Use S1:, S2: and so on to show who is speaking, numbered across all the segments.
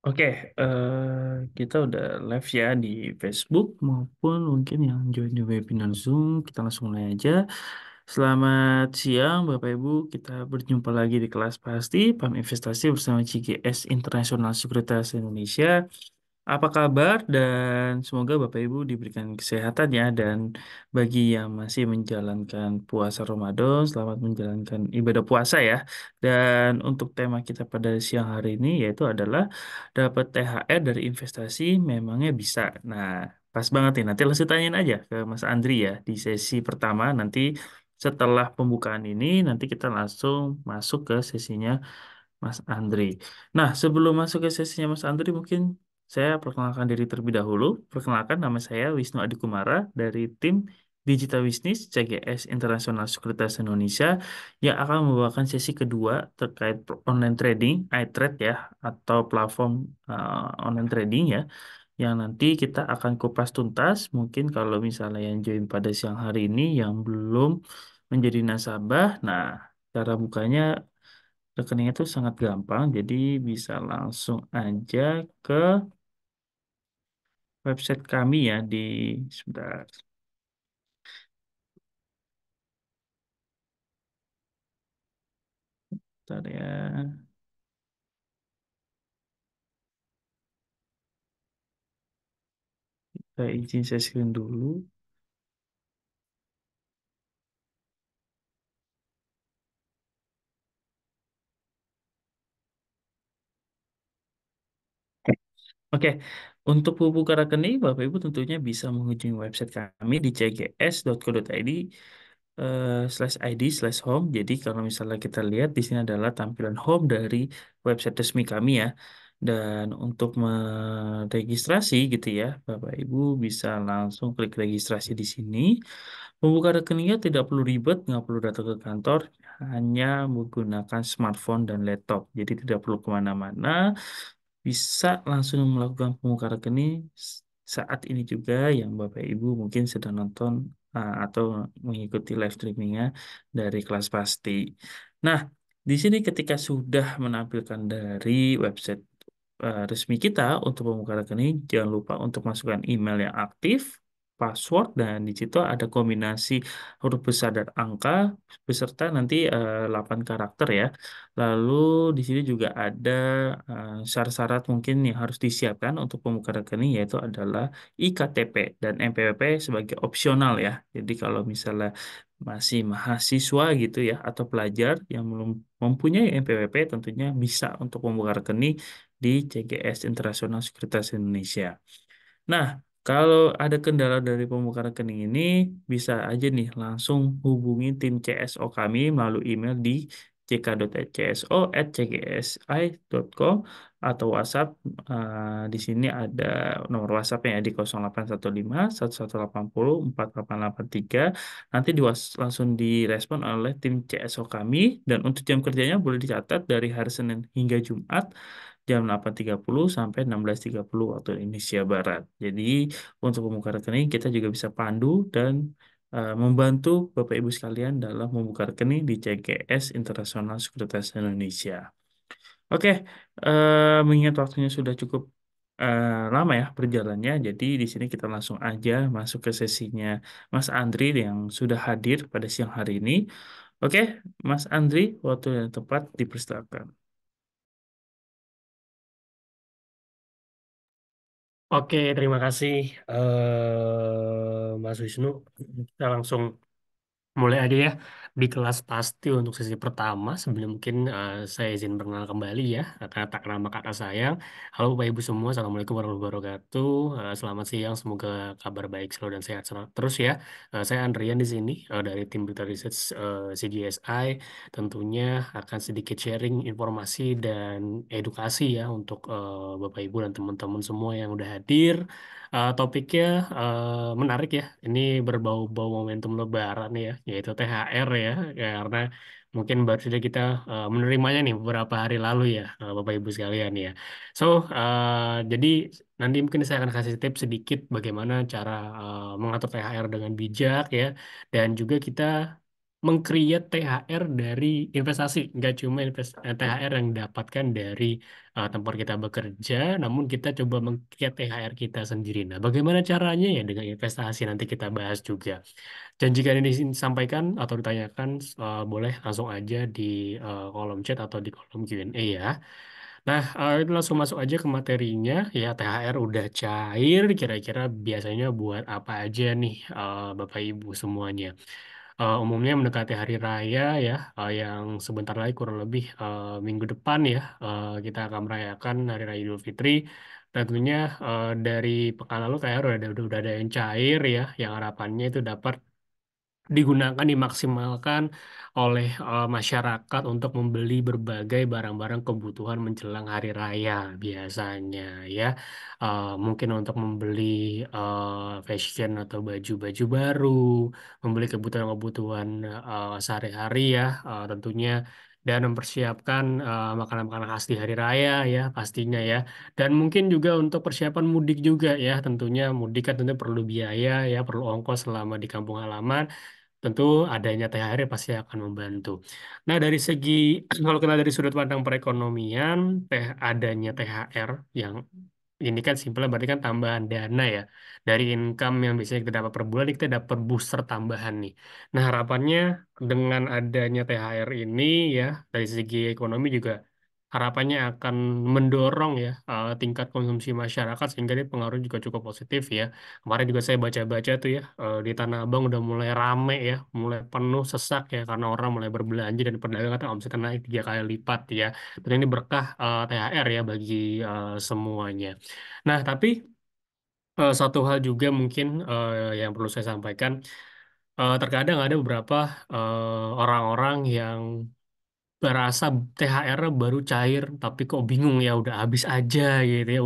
S1: Oke, kita udah live ya di Facebook maupun mungkin yang join di webinar Zoom. Kita langsung mulai aja. Selamat siang Bapak Ibu, kita berjumpa lagi di kelas pasti Paham Investasi bersama CGS International Sekuritas Indonesia. Apa kabar dan semoga Bapak Ibu diberikan kesehatan ya, dan bagi yang masih menjalankan puasa Ramadan, selamat menjalankan ibadah puasa ya. Dan untuk tema kita pada siang hari ini yaitu adalah dapat THR dari investasi memangnya bisa. Nah, pas banget nih, nanti langsung tanyain aja ke Mas Andri ya di sesi pertama. Nanti setelah pembukaan ini nanti kita langsung masuk ke sesinya Mas Andri. Nah, sebelum masuk ke sesinya Mas Andri, mungkin saya perkenalkan diri terlebih dahulu. Perkenalkan, nama saya Wisnu Adikumara dari tim Digital Business CGS International Sekuritas Indonesia yang akan membawakan sesi kedua terkait online trading, iTrade ya, atau platform online trading ya, yang nanti kita akan kupas tuntas. Mungkin kalau misalnya yang join pada siang hari ini yang belum menjadi nasabah, nah cara bukanya rekeningnya itu sangat gampang, jadi bisa langsung aja ke website kami ya di sebentar, sebentar ya. Saya izin saya screen dulu. Oke, untuk membuka rekening, Bapak Ibu tentunya bisa mengunjungi website kami di cgs.co.id /id/home. Jadi kalau misalnya kita lihat di sini adalah tampilan home dari website resmi kami ya. Dan untuk meregistrasi gitu ya, Bapak Ibu bisa langsung klik registrasi di sini. Membuka rekeningnya tidak perlu ribet, nggak perlu datang ke kantor, hanya menggunakan smartphone dan laptop. Jadi tidak perlu kemana-mana, bisa langsung melakukan pembukaan rekening saat ini juga yang Bapak Ibu mungkin sedang nonton atau mengikuti live streamingnya dari kelas pasti. Nah, di sini ketika sudah menampilkan dari website resmi kita untuk pembukaan rekening, jangan lupa untuk masukkan email yang aktif, password, dan di situ ada kombinasi huruf besar dan angka beserta nanti 8 karakter ya. Lalu di sini juga ada syarat-syarat mungkin yang harus disiapkan untuk pembukaan rekening, yaitu adalah IKTP dan NPWP sebagai opsional ya. Jadi kalau misalnya masih mahasiswa gitu ya atau pelajar yang belum mempunyai NPWP, tentunya bisa untuk membuka rekening di CGS Internasional Sekuritas Indonesia. Nah, kalau ada kendala dari pembukaan rekening ini, bisa aja nih langsung hubungi tim CSO kami melalui email di ck.cso@cgsi.com atau WhatsApp. Di sini ada nomor WhatsAppnya ya di 0815 1180 4883. Nanti langsung direspon oleh tim CSO kami, dan untuk jam kerjanya boleh dicatat dari hari Senin hingga Jumat jam 8.30 sampai 16.30 waktu Indonesia Barat. Jadi untuk membuka rekening kita juga bisa pandu dan membantu Bapak Ibu sekalian dalam membuka rekening di CGS Internasional Sekuritas Indonesia. Oke, mengingat waktunya sudah cukup lama ya berjalannya, jadi di sini kita langsung aja masuk ke sesinya Mas Andri yang sudah hadir pada siang hari ini. Oke, Mas Andri, waktu yang tepat dipersilakan.
S2: Oke, terima kasih Mas Wisnu. Kita langsung mulai aja ya di kelas pasti untuk sesi pertama. Sebelum mungkin saya izin berkenal kembali ya. Kata nama kata saya. Halo Bapak Ibu semua, Assalamualaikum warahmatullahi wabarakatuh. Selamat siang, semoga kabar baik selalu dan sehat selalu terus ya. Saya Andrian di sini dari tim Berita Research CGSI. Tentunya akan sedikit sharing informasi dan edukasi ya untuk Bapak Ibu dan teman-teman semua yang udah hadir. Topiknya menarik ya. Ini berbau-bau momentum Lebaran ya, yaitu THR ya, karena mungkin baru saja kita menerimanya nih beberapa hari lalu ya, Bapak Ibu sekalian ya. So, jadi nanti mungkin saya akan kasih tips sedikit bagaimana cara mengatur THR dengan bijak ya, dan juga kita meng-create THR dari investasi, nggak cuma THR yang didapatkan dari tempat kita bekerja, namun kita coba meng-create THR kita sendiri. Nah, bagaimana caranya ya dengan investasi nanti kita bahas juga. Dan jika ini disampaikan atau ditanyakan, boleh langsung aja di kolom chat atau di kolom Q&A ya. Nah, itu langsung masuk aja ke materinya. Ya, THR udah cair. Kira-kira biasanya buat apa aja nih, Bapak Ibu semuanya? Umumnya mendekati hari raya ya, yang sebentar lagi kurang lebih minggu depan ya, kita akan merayakan Hari Raya Idul Fitri. Tentunya dari pekan lalu THR udah ada yang cair ya, yang harapannya itu dapat digunakan dimaksimalkan oleh masyarakat untuk membeli berbagai barang-barang kebutuhan menjelang hari raya biasanya ya. Mungkin untuk membeli fashion atau baju-baju baru, membeli kebutuhan-kebutuhan sehari-hari ya, tentunya, dan mempersiapkan makanan-makanan khas di hari raya ya pastinya ya. Dan mungkin juga untuk persiapan mudik juga ya, tentunya mudik kan tentu perlu biaya ya, perlu ongkos selama di kampung halaman. Tentu adanya THR pasti akan membantu. Nah, dari segi kalau kita dari sudut pandang perekonomian, adanya THR yang ini kan simpelnya berarti kan tambahan dana ya dari income yang biasanya kita dapat per bulan ini kita dapat booster tambahan nih. Nah, harapannya dengan adanya THR ini ya dari segi ekonomi juga harapannya akan mendorong ya tingkat konsumsi masyarakat sehingga dia pengaruh juga cukup positif ya. Kemarin juga saya baca-baca tuh ya, di Tanah Abang udah mulai rame ya, mulai penuh sesak ya karena orang mulai berbelanja dan pedagang kata omsetnya naik 3 kali lipat ya. Dan ini berkah THR ya bagi semuanya. Nah, tapi satu hal juga mungkin yang perlu saya sampaikan, terkadang ada beberapa orang-orang yang berasa THR baru cair tapi kok bingung ya udah habis aja gitu ya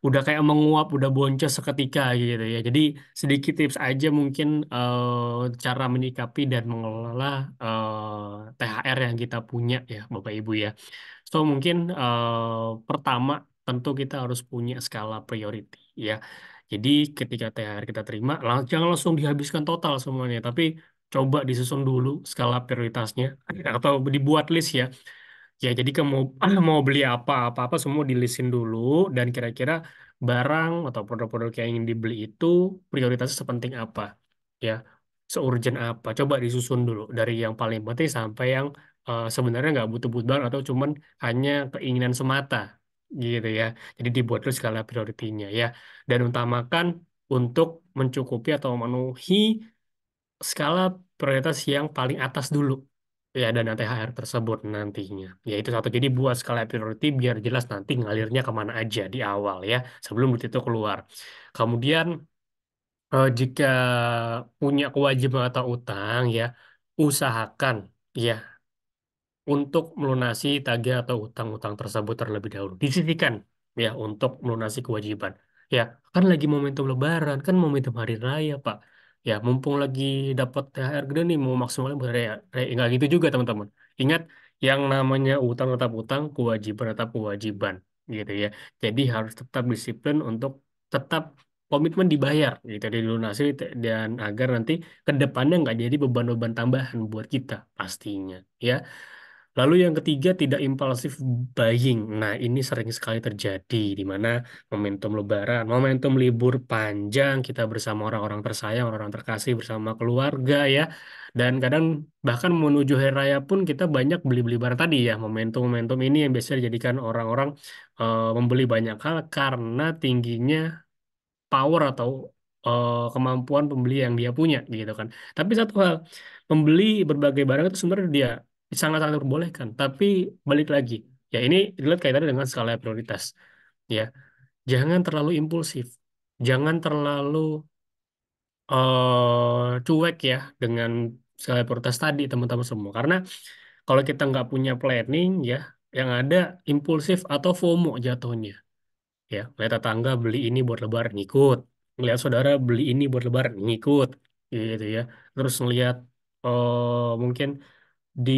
S2: udah kayak menguap udah boncos seketika gitu ya jadi sedikit tips aja mungkin cara menyikapi dan mengelola THR yang kita punya ya Bapak Ibu ya. So mungkin pertama tentu kita harus punya skala priority ya. Jadi ketika THR kita terima, jangan langsung dihabiskan total semuanya, tapi coba disusun dulu skala prioritasnya atau dibuat list ya. Ya, jadi kamu mau mau beli apa-apa semua dilisin dulu dan kira-kira barang atau produk-produk yang ingin dibeli itu prioritasnya sepenting apa, ya, seurgent apa. Coba disusun dulu dari yang paling penting sampai yang sebenarnya nggak butuh-butuh banget atau cuman hanya keinginan semata, gitu ya. Jadi dibuat dulu skala prioritinya ya dan utamakan untuk mencukupi atau memenuhi skala prioritas yang paling atas dulu ya dana THR tersebut nantinya. Ya itu satu. Jadi buat skala priority biar jelas nanti ngalirnya kemana aja di awal ya sebelum duit itu keluar. Kemudian jika punya kewajiban atau utang ya usahakan ya untuk melunasi tagih atau utang-utang tersebut terlebih dahulu. Disisihkan ya untuk melunasi kewajiban. Ya, kan lagi momentum Lebaran, kan momentum hari raya, Pak. Ya, mumpung lagi dapat THR gede nih, mau maksimalnya buat raya. Nggak gitu juga, teman-teman. Ingat, yang namanya utang tetap utang, kewajiban tetap kewajiban. Gitu ya. Jadi harus tetap disiplin untuk tetap komitmen dibayar gitu dilunasi dan agar nanti ke depannya nggak jadi beban-beban tambahan buat kita pastinya ya. Lalu yang ketiga, tidak impulsif buying. Nah, ini sering sekali terjadi di mana momentum Lebaran, momentum libur panjang, kita bersama orang-orang tersayang, orang-orang terkasih, bersama keluarga ya. Dan kadang bahkan menuju hari raya pun kita banyak beli-beli barang tadi ya. Momentum-momentum ini yang biasanya dijadikan orang-orang membeli banyak hal karena tingginya power atau kemampuan pembeli yang dia punya gitu kan. Tapi satu hal, membeli berbagai barang itu sebenarnya dia sangat-sangat diperbolehkan. Tapi balik lagi, ya ini dilihat kaitannya dengan skala prioritas. Ya, jangan terlalu impulsif, jangan terlalu cuek ya dengan skala prioritas tadi teman-teman semua. Karena kalau kita nggak punya planning ya, yang ada impulsif atau FOMO jatuhnya ya ngeliat tetangga beli ini buat lebaran ngikut, ngeliat saudara beli ini buat lebaran ngikut gitu ya, terus ngeliat mungkin di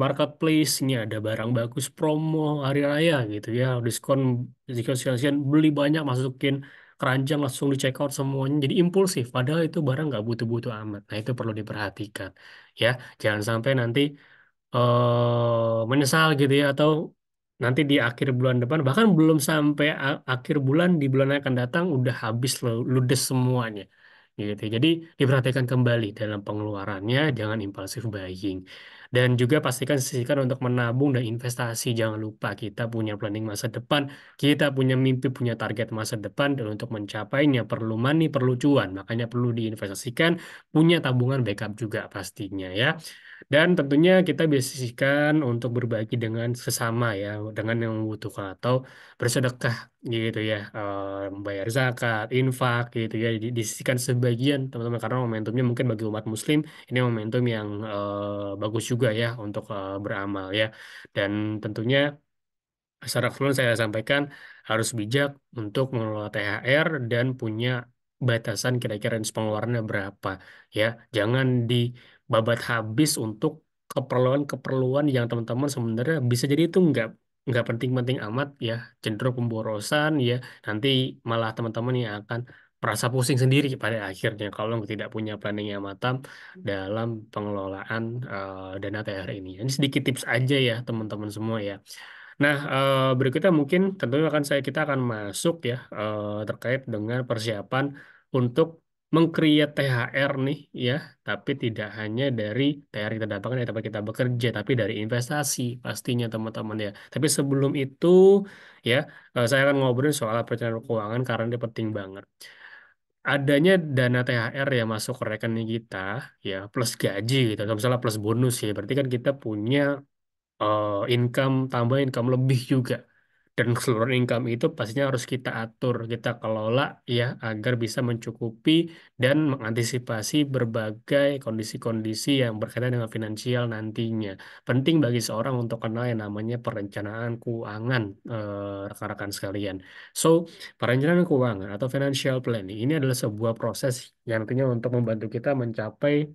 S2: marketplace ini ada barang bagus promo hari raya gitu ya, diskon diskon sekalian beli banyak masukin keranjang langsung di check out semuanya, jadi impulsif. Padahal itu barang nggak butuh-butuh amat. Nah itu perlu diperhatikan, ya. Jangan sampai nanti menyesal gitu ya, atau nanti di akhir bulan depan bahkan belum sampai akhir bulan, di bulan yang akan datang udah habis ludes semuanya gitu. Jadi diperhatikan kembali dalam pengeluarannya, jangan impulsif buying. Dan juga pastikan sisihkan untuk menabung dan investasi. Jangan lupa kita punya planning masa depan, kita punya mimpi, punya target masa depan, dan untuk mencapainya perlu money, perlu cuan. Makanya perlu diinvestasikan, punya tabungan backup juga pastinya ya. Dan tentunya kita biasakan untuk berbagi dengan sesama ya, dengan yang membutuhkan atau bersedekah gitu ya, membayar zakat, infak gitu ya, disisihkan sebagian teman-teman, karena momentumnya mungkin bagi umat Muslim ini momentum yang bagus juga ya untuk beramal ya. Dan tentunya secara keseluruhan saya sampaikan harus bijak untuk mengelola THR dan punya batasan kira-kira range pengeluarannya berapa ya. Jangan dibabat habis untuk keperluan-keperluan yang teman-teman sebenarnya bisa jadi itu nggak penting-penting amat ya, cenderung pemborosan ya. Nanti malah teman-teman yang akan merasa pusing sendiri pada akhirnya kalau tidak punya planning yang matang dalam pengelolaan dana THR ini. Ini sedikit tips aja ya teman-teman semua ya. Nah, berikutnya mungkin tentunya kita akan masuk ya, terkait dengan persiapan untuk meng-create THR nih ya, tapi tidak hanya dari THR kita dapatkan ya tempat kita bekerja, tapi dari investasi pastinya teman-teman ya. Tapi sebelum itu ya, saya akan ngobrol soal perencanaan keuangan karena ini penting banget. Adanya dana THR yang masuk ke rekening kita ya, plus gaji gitu, atau misalnya plus bonus ya, berarti kan kita punya income tambah, income lebih juga. Dan keseluruhan income itu pastinya harus kita atur, kita kelola ya, agar bisa mencukupi dan mengantisipasi berbagai kondisi-kondisi yang berkaitan dengan finansial nantinya. Penting bagi seorang untuk kenal yang namanya perencanaan keuangan, rekan-rekan sekalian. So, perencanaan keuangan atau financial planning ini adalah sebuah proses yang nantinya untuk membantu kita mencapai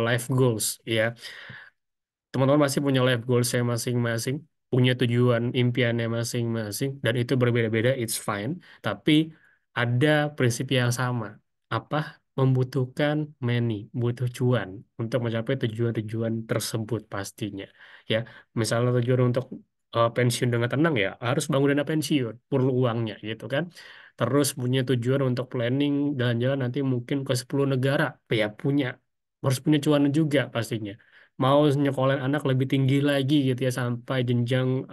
S2: life goals ya. Teman-teman pasti punya life goals-nya masing-masing, punya tujuan impiannya masing-masing, dan itu berbeda-beda, it's fine. Tapi ada prinsip yang sama. Apa? Membutuhkan money, butuh cuan untuk mencapai tujuan-tujuan tersebut pastinya. Ya, misalnya tujuan untuk pensiun dengan tenang ya, harus bangun dana pensiun, perlu uangnya gitu kan. Terus punya tujuan untuk planning jalan-jalan nanti mungkin ke 10 negara, ya punya, harus punya cuan juga pastinya. Mau nyekolahin anak lebih tinggi lagi gitu ya, sampai jenjang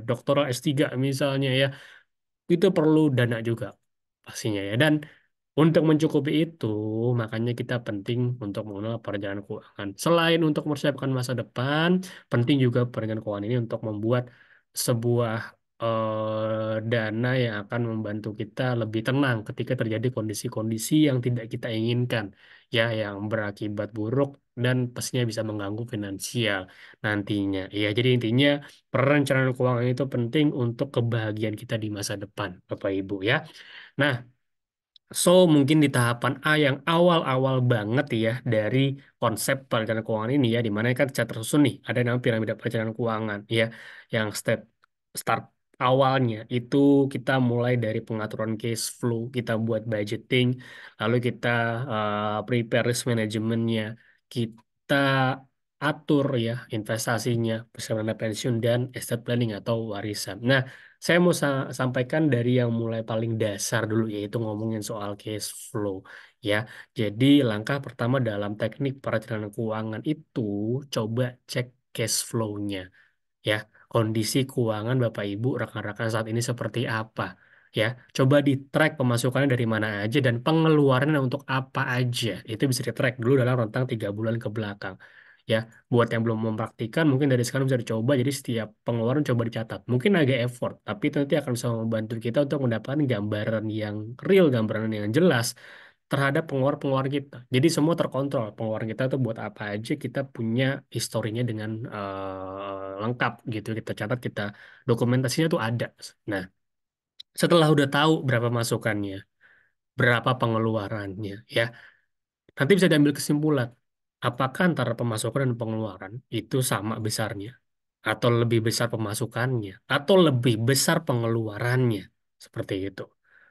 S2: doktoral S3 misalnya ya, itu perlu dana juga pastinya ya. Dan untuk mencukupi itu, makanya kita penting untuk mengenal perencanaan keuangan. Selain untuk mempersiapkan masa depan, penting juga perencanaan keuangan ini untuk membuat sebuah dana yang akan membantu kita lebih tenang ketika terjadi kondisi-kondisi yang tidak kita inginkan, ya, yang berakibat buruk dan pastinya bisa mengganggu finansial nantinya. Ya, jadi intinya perencanaan keuangan itu penting untuk kebahagiaan kita di masa depan, Bapak Ibu ya. Nah, so, mungkin di tahapan A yang awal-awal banget ya dari konsep perencanaan keuangan ini ya, di mana kan secara tersusun nih ada yang namanya piramida perencanaan keuangan ya, yang start awalnya itu kita mulai dari pengaturan cash flow, kita buat budgeting, lalu kita prepare risk manajemennya, kita atur ya investasinya, bersama pensiun dan estate planning atau warisan. Nah, saya mau sampaikan dari yang mulai paling dasar dulu, yaitu ngomongin soal cash flow ya. Jadi langkah pertama dalam teknik perencanaan keuangan itu coba cek cash flow-nya ya. Kondisi keuangan Bapak Ibu rekan-rekan saat ini seperti apa ya. Coba di track pemasukannya dari mana aja dan pengeluarannya untuk apa aja. Itu bisa di track dulu dalam rentang 3 bulan ke belakang. Ya, buat yang belum mempraktikkan, mungkin dari sekarang bisa dicoba. Jadi setiap pengeluaran coba dicatat. Mungkin agak effort, tapi itu nanti akan bisa membantu kita untuk mendapatkan gambaran yang real, gambaran yang jelas terhadap pengeluaran-pengeluaran kita. Jadi semua terkontrol. Pengeluaran kita tuh buat apa aja, kita punya historinya dengan lengkap gitu. Kita catat, kita dokumentasinya tuh ada. Nah, setelah udah tahu berapa masukannya, berapa pengeluarannya, ya, nanti bisa diambil kesimpulan. Apakah antara pemasukan dan pengeluaran itu sama besarnya? Atau lebih besar pemasukannya? Atau lebih besar pengeluarannya? Seperti itu.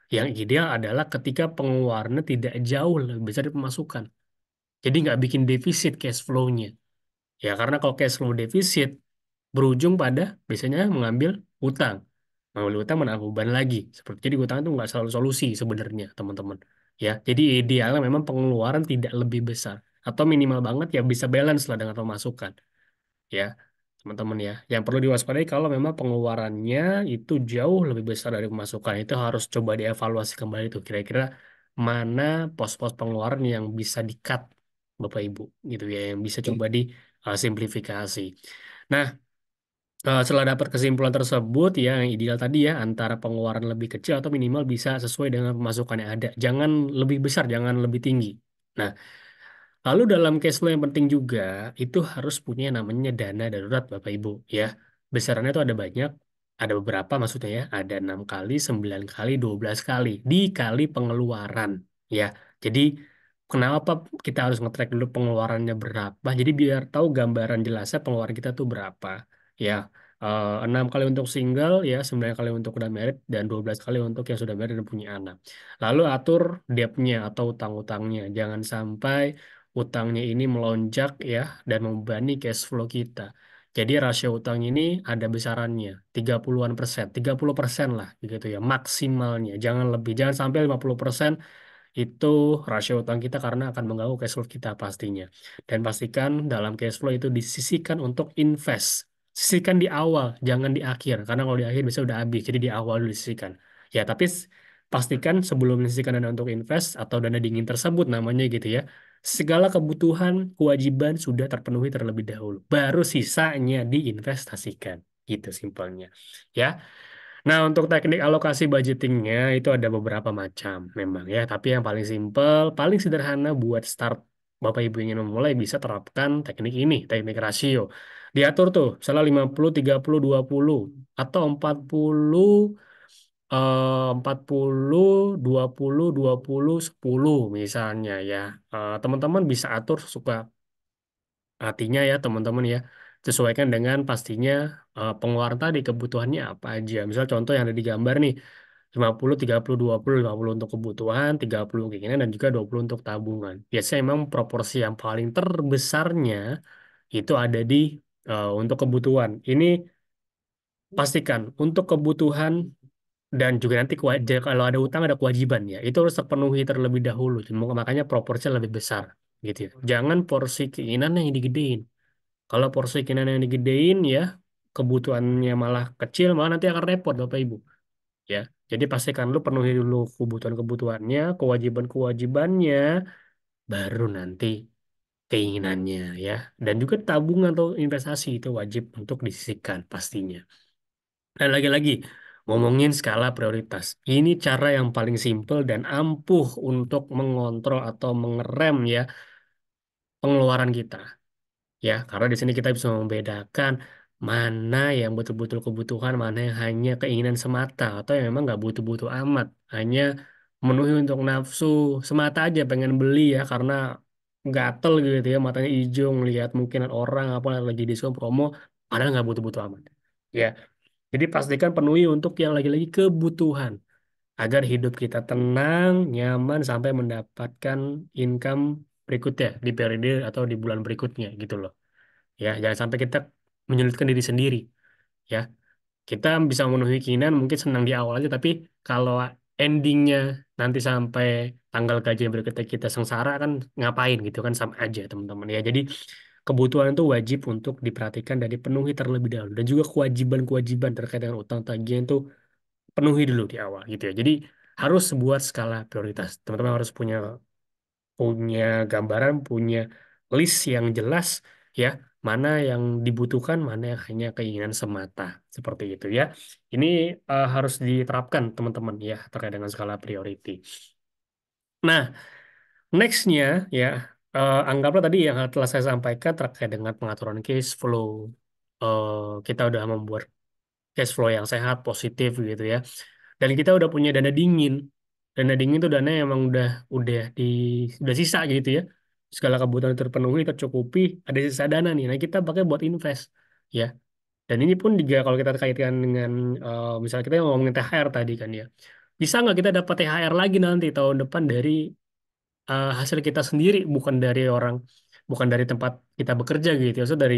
S2: Yang ideal adalah ketika pengeluarannya tidak jauh lebih besar dari pemasukan. Jadi nggak bikin defisit cash flow-nya. Ya, karena kalau cash flow defisit, berujung pada biasanya mengambil utang. Mengambil utang menambah beban lagi. Seperti jadi utang itu nggak selalu solusi sebenarnya, teman-teman. Ya, jadi idealnya memang pengeluaran tidak lebih besar. Atau minimal banget ya bisa balance lah dengan pemasukan. Ya, teman-teman ya. Yang perlu diwaspadai kalau memang pengeluarannya itu jauh lebih besar dari pemasukan, itu harus coba dievaluasi kembali tuh kira-kira mana pos-pos pengeluaran yang bisa di-cut Bapak Ibu gitu ya, yang bisa coba di simplifikasi. Nah, setelah dapat kesimpulan tersebut ya yang ideal tadi ya antara pengeluaran lebih kecil atau minimal bisa sesuai dengan pemasukan yang ada. Jangan lebih besar, jangan lebih tinggi. Nah, lalu dalam cash flow yang penting juga itu harus punya yang namanya dana darurat Bapak Ibu ya. Besarannya itu ada banyak, ada beberapa maksudnya ya, ada 6 kali, 9 kali, 12 kali dikali pengeluaran ya. Jadi kenapa kita harus nge-track dulu pengeluarannya berapa? Jadi biar tahu gambaran jelasnya pengeluaran kita tuh berapa ya. 6 kali untuk single ya, 9 kali untuk udah married dan 12 kali untuk yang sudah married dan punya anak. Lalu atur debt-nya atau utang-utangnya. Jangan sampai utangnya ini melonjak ya dan membebani cash flow kita. Jadi rasio utang ini ada besarannya 30-an persen, 30% lah gitu ya maksimalnya. Jangan lebih, jangan sampai 50% itu rasio utang kita karena akan mengganggu cash flow kita pastinya. Dan pastikan dalam cash flow itu disisihkan untuk invest. Sisihkan di awal, jangan di akhir. Karena kalau di akhir bisa udah habis, jadi di awal dulu disisihkan. Ya, tapi pastikan sebelum menyisihkan dana untuk invest atau dana dingin tersebut namanya gitu ya, segala kebutuhan, kewajiban sudah terpenuhi terlebih dahulu. Baru sisanya diinvestasikan. Gitu simpelnya. Ya. Nah, untuk teknik alokasi budgetingnya itu ada beberapa macam memang ya. Tapi yang paling simpel, paling sederhana buat start Bapak Ibu ingin memulai bisa terapkan teknik ini, teknik rasio. Diatur tuh, misalnya 50, 30, 20 atau 40, 20, 20, 10 misalnya ya. Teman-teman bisa atur suka artinya ya teman-teman ya, sesuaikan dengan pastinya pengeluaran tadi, kebutuhannya apa aja. Misal contoh yang ada di gambar nih, 50, 30, 20, 50 untuk kebutuhan, 30 keinginan, dan juga 20 untuk tabungan. Biasanya memang proporsi yang paling terbesarnya itu ada di untuk kebutuhan. Ini pastikan untuk kebutuhan dan juga nanti kalau ada utang ada kewajiban ya, itu harus terpenuhi terlebih dahulu. Makanya proporsinya lebih besar gitu ya. Jangan porsi keinginan yang digedein. Kalau porsi keinginan yang digedein ya, kebutuhannya malah kecil, malah nanti akan repot Bapak Ibu. Ya, jadi pastikan lu penuhi dulu kebutuhan-kebutuhannya, kewajiban-kewajibannya, baru nanti keinginannya ya. Dan juga tabungan atau investasi itu wajib untuk disisihkan pastinya. Dan lagi-lagi ngomongin skala prioritas. Ini cara yang paling simpel dan ampuh untuk mengontrol atau mengerem ya pengeluaran kita. Ya, karena di sini kita bisa membedakan mana yang betul-betul kebutuhan, mana yang hanya keinginan semata, atau yang memang nggak butuh-butuh amat, hanya memenuhi untuk nafsu semata aja pengen beli ya, karena gatel gitu ya, matanya hijau ngelihat mungkin orang apa lagi diskon promo, padahal nggak butuh-butuh amat. Ya, jadi pastikan penuhi untuk yang lagi-lagi kebutuhan, agar hidup kita tenang, nyaman, sampai mendapatkan income berikutnya di periode atau di bulan berikutnya gitu loh. Ya, jangan sampai kita menyulitkan diri sendiri. Ya, kita bisa memenuhi keinginan mungkin senang di awal aja, tapi kalau endingnya nanti sampai tanggal gajian berikutnya kita sengsara kan ngapain gitu kan, sama aja teman-teman ya. Jadi kebutuhan itu wajib untuk diperhatikan dan dipenuhi terlebih dahulu, dan juga kewajiban-kewajiban terkait dengan utang tagihan itu penuhi dulu di awal gitu ya. Jadi harus buat skala prioritas. Teman-teman harus punya punya gambaran, punya list yang jelas ya, mana yang dibutuhkan, mana yang hanya keinginan semata, seperti itu ya. Ini harus diterapkan teman-teman ya terkait dengan skala priority. Nah, nextnya ya, anggaplah tadi yang telah saya sampaikan terkait dengan pengaturan cash flow. Kita udah membuat cash flow yang sehat, positif gitu ya. Dan kita udah punya dana dingin. Dana dingin itu dana yang emang udah di udah sisa gitu ya. Segala kebutuhan terpenuhi, tercukupi, ada sisa dana nih. Nah, kita pakai buat invest ya. Dan ini pun juga kalau kita kaitkan dengan misalnya kita ngomongin THR tadi kan ya. Bisa nggak kita dapat THR lagi nanti tahun depan dari hasil kita sendiri, bukan dari orang, bukan dari tempat kita bekerja gitu. Maksudnya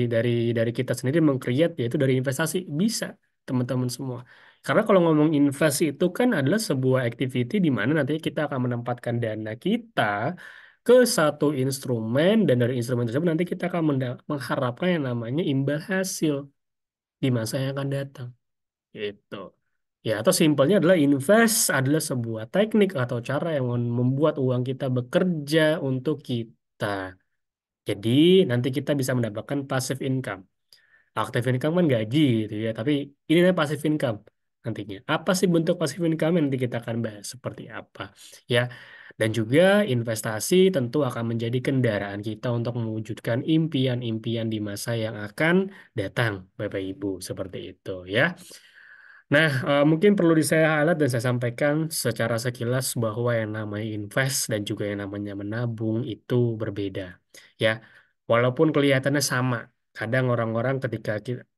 S2: dari kita sendiri mengcreate, yaitu dari investasi bisa, teman-teman semua. Karena kalau ngomong investasi itu kan adalah sebuah activity di mana nanti kita akan menempatkan dana kita ke satu instrumen, dan dari instrumen tersebut nanti kita akan mengharapkan yang namanya imbal hasil di masa yang akan datang. Gitu. Ya, atau simpelnya adalah invest adalah sebuah teknik atau cara yang membuat uang kita bekerja untuk kita. Jadi nanti kita bisa mendapatkan passive income. Active income kan gaji gitu ya, tapi ini namanya passive income nantinya. Apa sih bentuk passive income? Nanti kita akan bahas seperti apa ya. Dan juga investasi tentu akan menjadi kendaraan kita untuk mewujudkan impian-impian di masa yang akan datang, Bapak Ibu, seperti itu ya. Nah, mungkin perlu saya highlight dan saya sampaikan secara sekilas bahwa yang namanya invest dan juga yang namanya menabung itu berbeda. Ya, walaupun kelihatannya sama, kadang orang-orang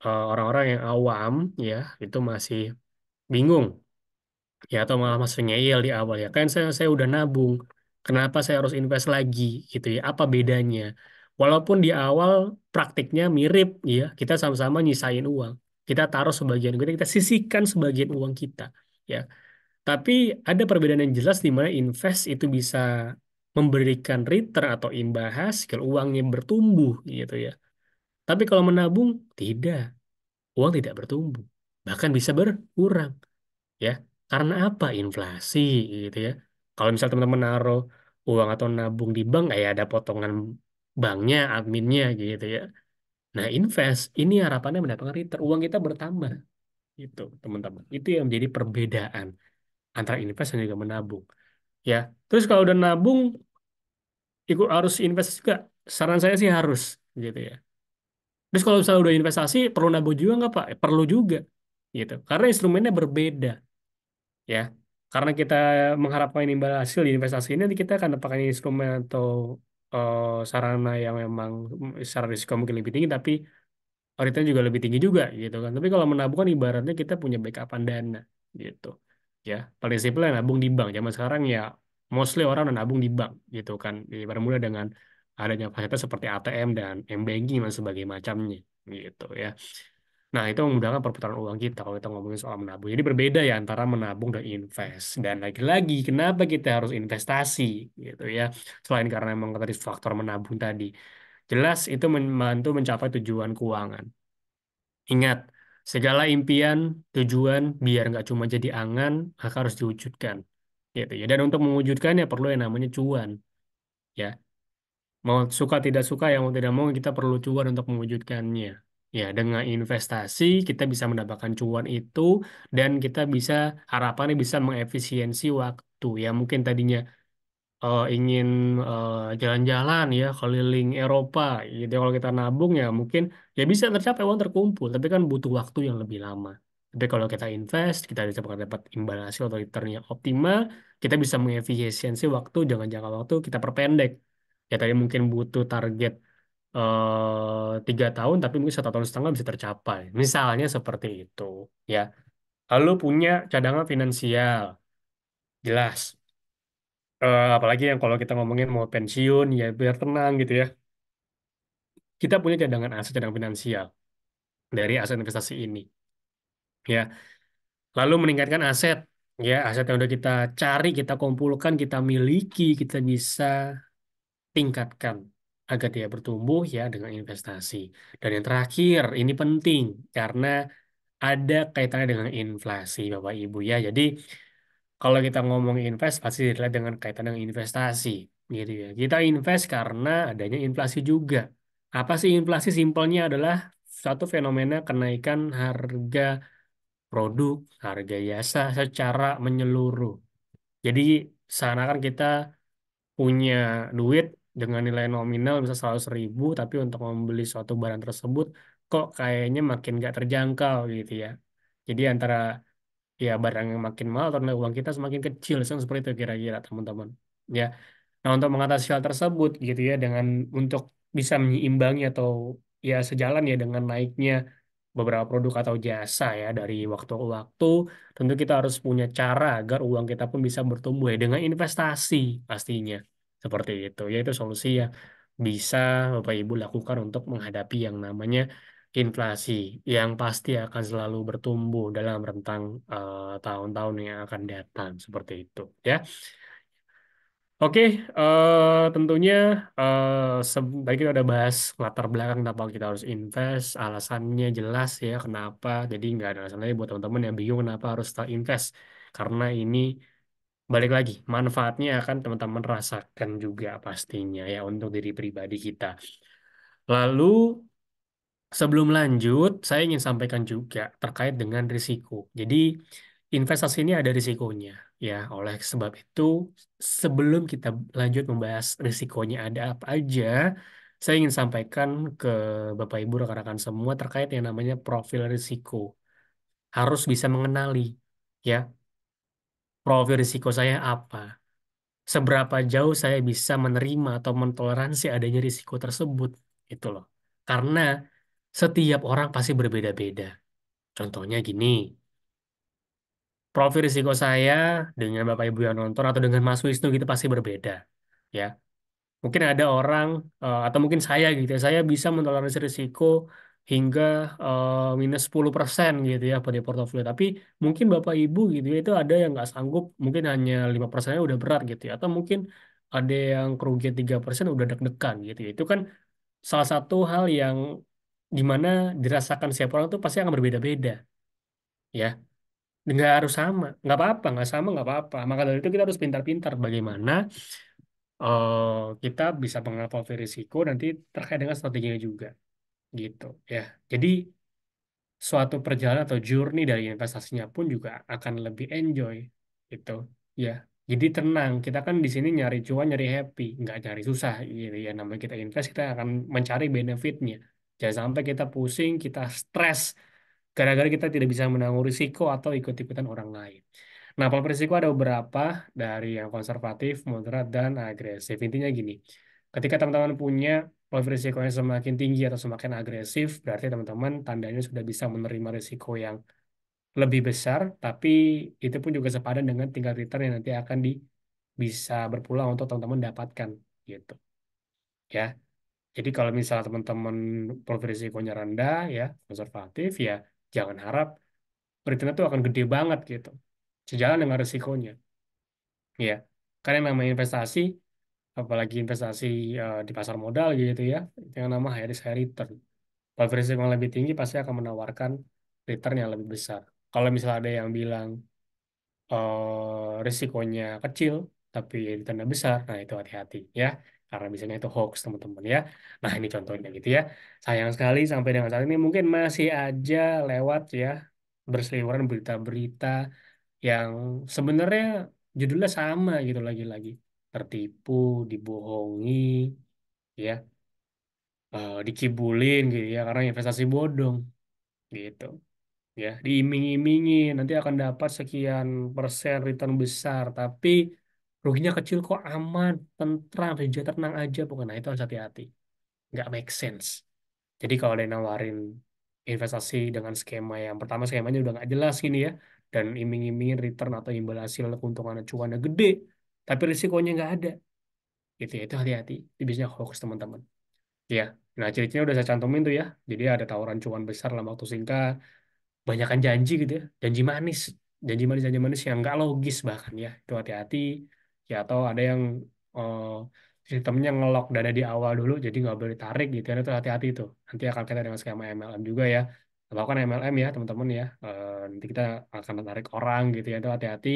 S2: orang-orang yang awam ya itu masih bingung ya, atau malah masih ngeyel di awal ya. Kan saya udah nabung, kenapa saya harus invest lagi gitu ya? Apa bedanya? Walaupun di awal praktiknya mirip ya, kita sama-sama nyisain uang. Kita taruh sebagian, kita sisihkan sebagian uang kita ya. Tapi ada perbedaan yang jelas di mana invest itu bisa memberikan return atau imbal hasil, uangnya bertumbuh gitu ya. Tapi kalau menabung tidak, uang tidak bertumbuh, bahkan bisa berkurang ya. Karena apa? Inflasi gitu ya. Kalau misal teman-teman naruh uang atau nabung di bank, ya ada potongan banknya, adminnya gitu ya. Nah, invest ini harapannya mendapatkan return, uang kita bertambah gitu, teman-teman. Itu yang menjadi perbedaan antara invest dan juga menabung ya. Terus kalau udah nabung, ikut harus invest juga. Saran saya sih harus gitu ya. Terus kalau misalnya udah investasi, perlu nabung juga nggak Pak? Perlu juga gitu. Karena instrumennya berbeda ya. Karena kita mengharapkan imbal hasil di investasi ini, nanti kita akan pakai instrumen atau sarana yang memang secara risiko mungkin lebih tinggi, tapi return juga lebih tinggi juga gitu kan. Tapi kalau menabung kan ibaratnya kita punya backupan dana gitu. Ya, paling simpel ya nabung di bank. Zaman sekarang ya mostly orang udah nabung di bank gitu kan. Dipermudah dengan adanya fasilitas seperti ATM dan M-banking dan sebagainya macamnya gitu ya. Nah, itu memudahkan perputaran uang kita kalau kita ngomongin soal menabung. Jadi berbeda ya antara menabung dan invest. Dan lagi-lagi, kenapa kita harus investasi gitu ya? Selain karena memang tadi faktor menabung tadi. Jelas itu membantu mencapai tujuan keuangan. Ingat, segala impian, tujuan, biar nggak cuma jadi angan, maka harus diwujudkan. Gitu ya. Dan untuk mewujudkannya perlu yang namanya cuan. Ya, mau suka tidak suka, yang mau tidak mau kita perlu cuan untuk mewujudkannya. Ya, dengan investasi kita bisa mendapatkan cuan itu, dan kita bisa, harapannya bisa mengefisiensi waktu. Ya, mungkin tadinya ingin jalan-jalan ya keliling Eropa gitu. Kalau kita nabung ya mungkin ya bisa tercapai, uang terkumpul, tapi kan butuh waktu yang lebih lama. Tapi kalau kita invest, kita bisa dapat imbal hasil atau return yang optimal, kita bisa mengefisiensi waktu, jangan jangka waktu kita perpendek. Ya tadi mungkin butuh target 3 tahun, tapi mungkin 1 tahun setengah bisa tercapai. Misalnya seperti itu ya. Lalu punya cadangan finansial, jelas. Apalagi yang kalau kita ngomongin mau pensiun ya biar tenang gitu ya. Kita punya cadangan aset, cadangan finansial dari aset investasi ini ya. Lalu meningkatkan aset ya, aset yang udah kita cari, kita kumpulkan, kita miliki, kita bisa tingkatkan agar dia bertumbuh ya dengan investasi. Dan yang terakhir, ini penting karena ada kaitannya dengan inflasi Bapak Ibu ya. Jadi kalau kita ngomong invest pasti dilihat dengan kaitan dengan investasi gitu ya. Kita invest karena adanya inflasi juga. Apa sih inflasi? Simpelnya adalah suatu fenomena kenaikan harga produk, harga jasa secara menyeluruh. Jadi seakan kita punya duit dengan nilai nominal bisa 100.000, tapi untuk membeli suatu barang tersebut kok kayaknya makin nggak terjangkau gitu ya. Jadi antara ya barang yang makin mahal atau nilai uang kita semakin kecil, seperti itu kira-kira teman-teman ya. Nah, untuk mengatasi hal tersebut gitu ya, dengan untuk bisa menyeimbangi atau ya sejalan ya dengan naiknya beberapa produk atau jasa ya dari waktu ke waktu, tentu kita harus punya cara agar uang kita pun bisa bertumbuh ya dengan investasi pastinya. Seperti itu. Yaitu solusi yang bisa Bapak Ibu lakukan untuk menghadapi yang namanya inflasi yang pasti akan selalu bertumbuh dalam rentang tahun-tahun yang akan datang seperti itu ya. Oke, tentunya tadi kita udah bahas latar belakang kenapa kita harus invest, alasannya jelas ya kenapa. Jadi nggak ada alasan lagi buat teman-teman yang bingung kenapa harus start invest. Karena ini balik lagi, manfaatnya akan teman-teman rasakan juga pastinya ya untuk diri pribadi kita. Lalu sebelum lanjut, saya ingin sampaikan juga terkait dengan risiko. Jadi, investasi ini ada risikonya. Ya, oleh sebab itu, sebelum kita lanjut membahas risikonya ada apa aja, saya ingin sampaikan ke Bapak Ibu rekan-rekan semua terkait yang namanya profil risiko. Harus bisa mengenali, ya, profil risiko saya apa. Seberapa jauh saya bisa menerima atau mentoleransi adanya risiko tersebut. Itu loh. Karena setiap orang pasti berbeda-beda. Contohnya gini, profil risiko saya dengan Bapak Ibu yang nonton atau dengan Mas Wisnu gitu pasti berbeda. Ya, mungkin ada orang atau mungkin saya gitu ya, saya bisa mentoleransi risiko hingga minus 10% gitu ya pada portofolio. Tapi mungkin Bapak Ibu gitu ya, itu ada yang nggak sanggup, mungkin hanya 5%-nya udah berat gitu ya. Atau mungkin ada yang kerugian 3% udah deg-degan gitu ya. Itu kan salah satu hal yang dimana dirasakan setiap orang tuh pasti akan berbeda-beda. Ya, nggak harus sama, nggak apa-apa, nggak sama nggak apa-apa. Maka dari itu kita harus pintar-pintar bagaimana kita bisa mengevaluasi risiko nanti terkait dengan strateginya juga, gitu ya. Jadi suatu perjalanan atau journey dari investasinya pun juga akan lebih enjoy, gitu ya. Jadi tenang, kita kan di sini nyari cuan, nyari happy, nggak nyari susah, gitu ya. Namanya kita invest, kita akan mencari benefitnya. Jangan sampai kita pusing, kita stres gara-gara kita tidak bisa menanggung risiko atau ikut-ikutan orang lain. Nah, pola risiko ada beberapa dari yang konservatif, moderat, dan agresif. Intinya gini, ketika teman-teman punya pola risiko yang semakin tinggi atau semakin agresif, berarti teman-teman tandanya sudah bisa menerima risiko yang lebih besar, tapi itu pun juga sepadan dengan tingkat return yang nanti akan bisa berpulang untuk teman-teman dapatkan, gitu. Ya, jadi kalau misalnya teman-teman profil risikonya rendah, ya konservatif, ya jangan harap returnnya itu akan gede banget gitu. Sejalan dengan risikonya. Ya, karena yang namanya investasi, apalagi investasi di pasar modal gitu ya, itu yang nama high risk high return. Kalau risiko yang lebih tinggi pasti akan menawarkan return yang lebih besar. Kalau misalnya ada yang bilang risikonya kecil tapi returnnya besar, nah itu hati-hati ya, karena biasanya itu hoax teman-teman ya. Nah ini contohnya gitu ya. Sayang sekali sampai dengan saat ini mungkin masih aja lewat ya berseliweran berita-berita yang sebenarnya judulnya sama gitu lagi-lagi. Tertipu, dibohongi, ya, dikibulin gitu ya karena investasi bodong gitu. Ya, diiming-imingi nanti akan dapat sekian persen return besar, tapi ruginya kecil kok aman, tentram, saja tenang aja pokoknya. Nah, itu harus hati-hati. Nggak make sense. Jadi kalau ada yang nawarin investasi dengan skema yang pertama skemanya udah nggak jelas gini ya, dan iming-imingin return atau imbal hasil keuntungan cuannya gede, tapi risikonya nggak ada, gitu ya itu hati-hati. Itu biasanya hoax teman-teman. Ya, nah ciri-cirinya udah saya cantumin tuh ya. Jadi ada tawaran cuan besar dalam waktu singkat, banyakkan janji gitu ya, janji manis yang nggak logis bahkan ya, itu hati-hati. Ya atau ada yang eh, sistemnya ngelok dana di awal dulu jadi nggak boleh tarik gitu ya, itu hati-hati itu nanti akan kita dengan skema MLM juga ya, lakukan MLM ya teman-teman ya. Nanti kita akan tarik orang gitu ya, itu hati-hati.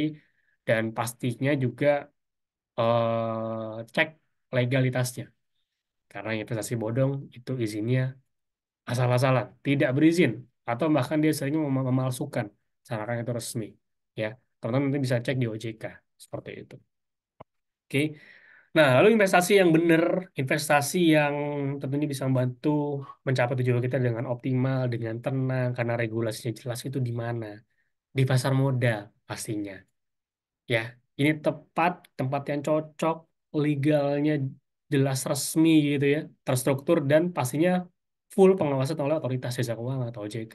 S2: Dan pastinya juga cek legalitasnya, karena investasi bodong itu izinnya asal-asalan, tidak berizin, atau bahkan dia sering memalsukan, seakan itu resmi. Ya, teman-teman nanti bisa cek di OJK seperti itu. Oke. Nah, lalu investasi yang benar, investasi yang tentunya bisa membantu mencapai tujuan kita dengan optimal, dengan tenang, karena regulasinya jelas itu di mana? Di pasar modal pastinya. Ya, ini tepat, tempat yang cocok, legalnya jelas resmi gitu ya, terstruktur dan pastinya full pengawasan oleh otoritas jasa keuangan atau OJK.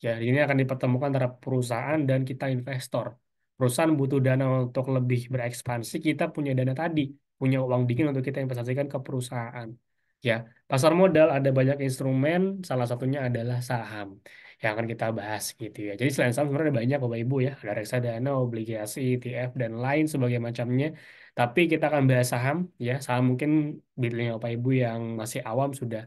S2: Ya, ini akan dipertemukan antara perusahaan dan kita investor. Perusahaan butuh dana untuk lebih berekspansi, kita punya dana tadi, punya uang dingin untuk kita investasikan ke perusahaan. Ya, pasar modal ada banyak instrumen, salah satunya adalah saham yang akan kita bahas gitu ya. Jadi selain saham sebenarnya ada banyak Bapak Ibu ya, ada reksadana, obligasi, ETF dan lain sebagainya macamnya. Tapi kita akan bahas saham ya, saham mungkin bidangnya Bapak Ibu yang masih awam sudah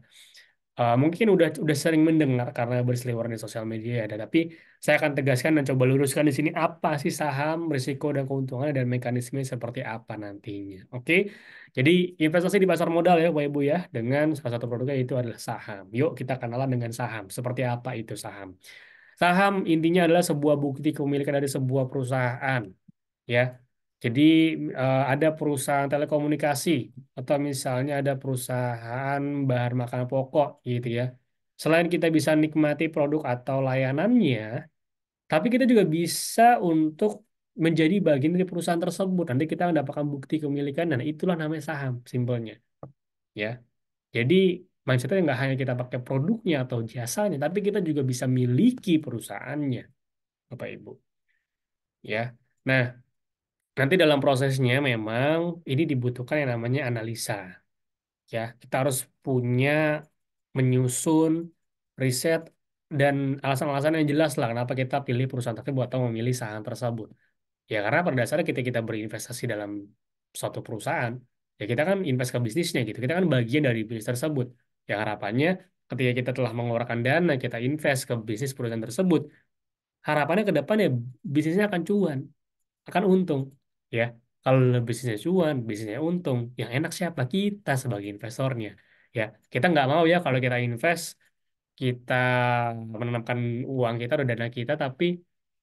S2: mungkin udah sering mendengar karena berseliweran di sosial media ya, tapi saya akan tegaskan dan coba luruskan di sini apa sih saham, risiko dan keuntungannya dan mekanisme seperti apa nantinya. Oke, jadi investasi di pasar modal ya, Bapak Ibu ya, dengan salah satu produknya itu adalah saham. Yuk kita kenalan dengan saham. Seperti apa itu saham? Saham intinya adalah sebuah bukti kepemilikan dari sebuah perusahaan ya. Jadi ada perusahaan telekomunikasi atau misalnya ada perusahaan bahan makanan pokok gitu ya. Selain kita bisa nikmati produk atau layanannya, tapi kita juga bisa untuk menjadi bagian dari perusahaan tersebut. Nanti kita mendapatkan bukti kepemilikan dan itulah namanya saham, simpelnya ya. Jadi mindsetnya nggak hanya kita pakai produknya atau jasanya, tapi kita juga bisa miliki perusahaannya, Bapak Ibu. Ya. Nah, nanti dalam prosesnya memang ini dibutuhkan yang namanya analisa. Ya, kita harus punya menyusun riset dan alasan-alasan yang jelas lah kenapa kita pilih perusahaan tersebut atau memilih saham tersebut. Ya karena pada dasarnya kita berinvestasi dalam suatu perusahaan, ya kita kan invest ke bisnisnya gitu. Kita kan bagian dari bisnis tersebut. Ya harapannya ketika kita telah mengeluarkan dana, kita invest ke bisnis perusahaan tersebut, harapannya ke depan ya bisnisnya akan cuan, akan untung ya. Kalau bisnisnya cuan, bisnisnya untung, yang enak siapa? Kita sebagai investornya ya. Kita nggak mau ya kalau kita invest, kita menanamkan uang kita atau dana kita tapi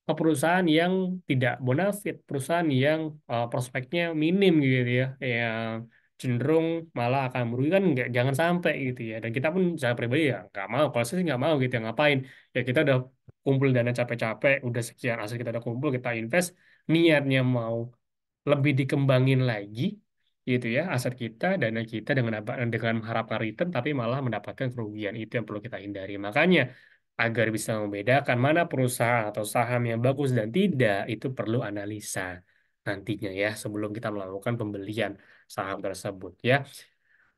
S2: ke perusahaan yang tidak bonafit, perusahaan yang prospeknya minim gitu ya, yang cenderung malah akan merugikan, nggak, jangan sampai gitu ya. Dan kita pun saya pribadi ya nggak mau, kalau saya sih nggak mau gitu ya, ngapain ya, kita udah kumpul dana capek-capek, udah sekian aset kita udah kumpul, kita invest niatnya mau lebih dikembangin lagi gitu ya, aset kita, dana kita dengan mengharapkan return tapi malah mendapatkan kerugian, itu yang perlu kita hindari. Makanya agar bisa membedakan mana perusahaan atau saham yang bagus dan tidak, itu perlu analisa nantinya ya sebelum kita melakukan pembelian saham tersebut ya.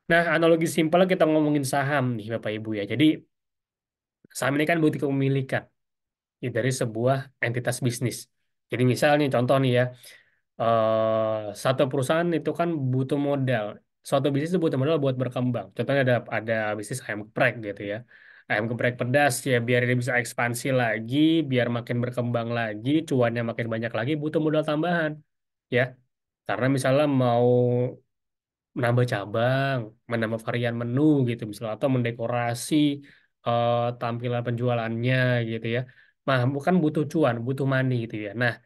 S2: Nah, analogi simpel kita ngomongin saham nih Bapak Ibu ya. Jadi saham ini kan bukti kepemilikan ya, dari sebuah entitas bisnis. Jadi misalnya contoh nih ya, satu perusahaan itu kan butuh modal. Suatu bisnis itu butuh modal buat berkembang. Contohnya ada bisnis ayam geprek gitu ya. Ayam geprek pedas ya, biar dia bisa ekspansi lagi, biar makin berkembang lagi, cuannya makin banyak lagi, butuh modal tambahan ya. Karena misalnya mau menambah cabang, menambah varian menu gitu misalnya, atau mendekorasi tampilan penjualannya gitu ya. Nah, bukan butuh cuan, butuh money gitu ya. Nah,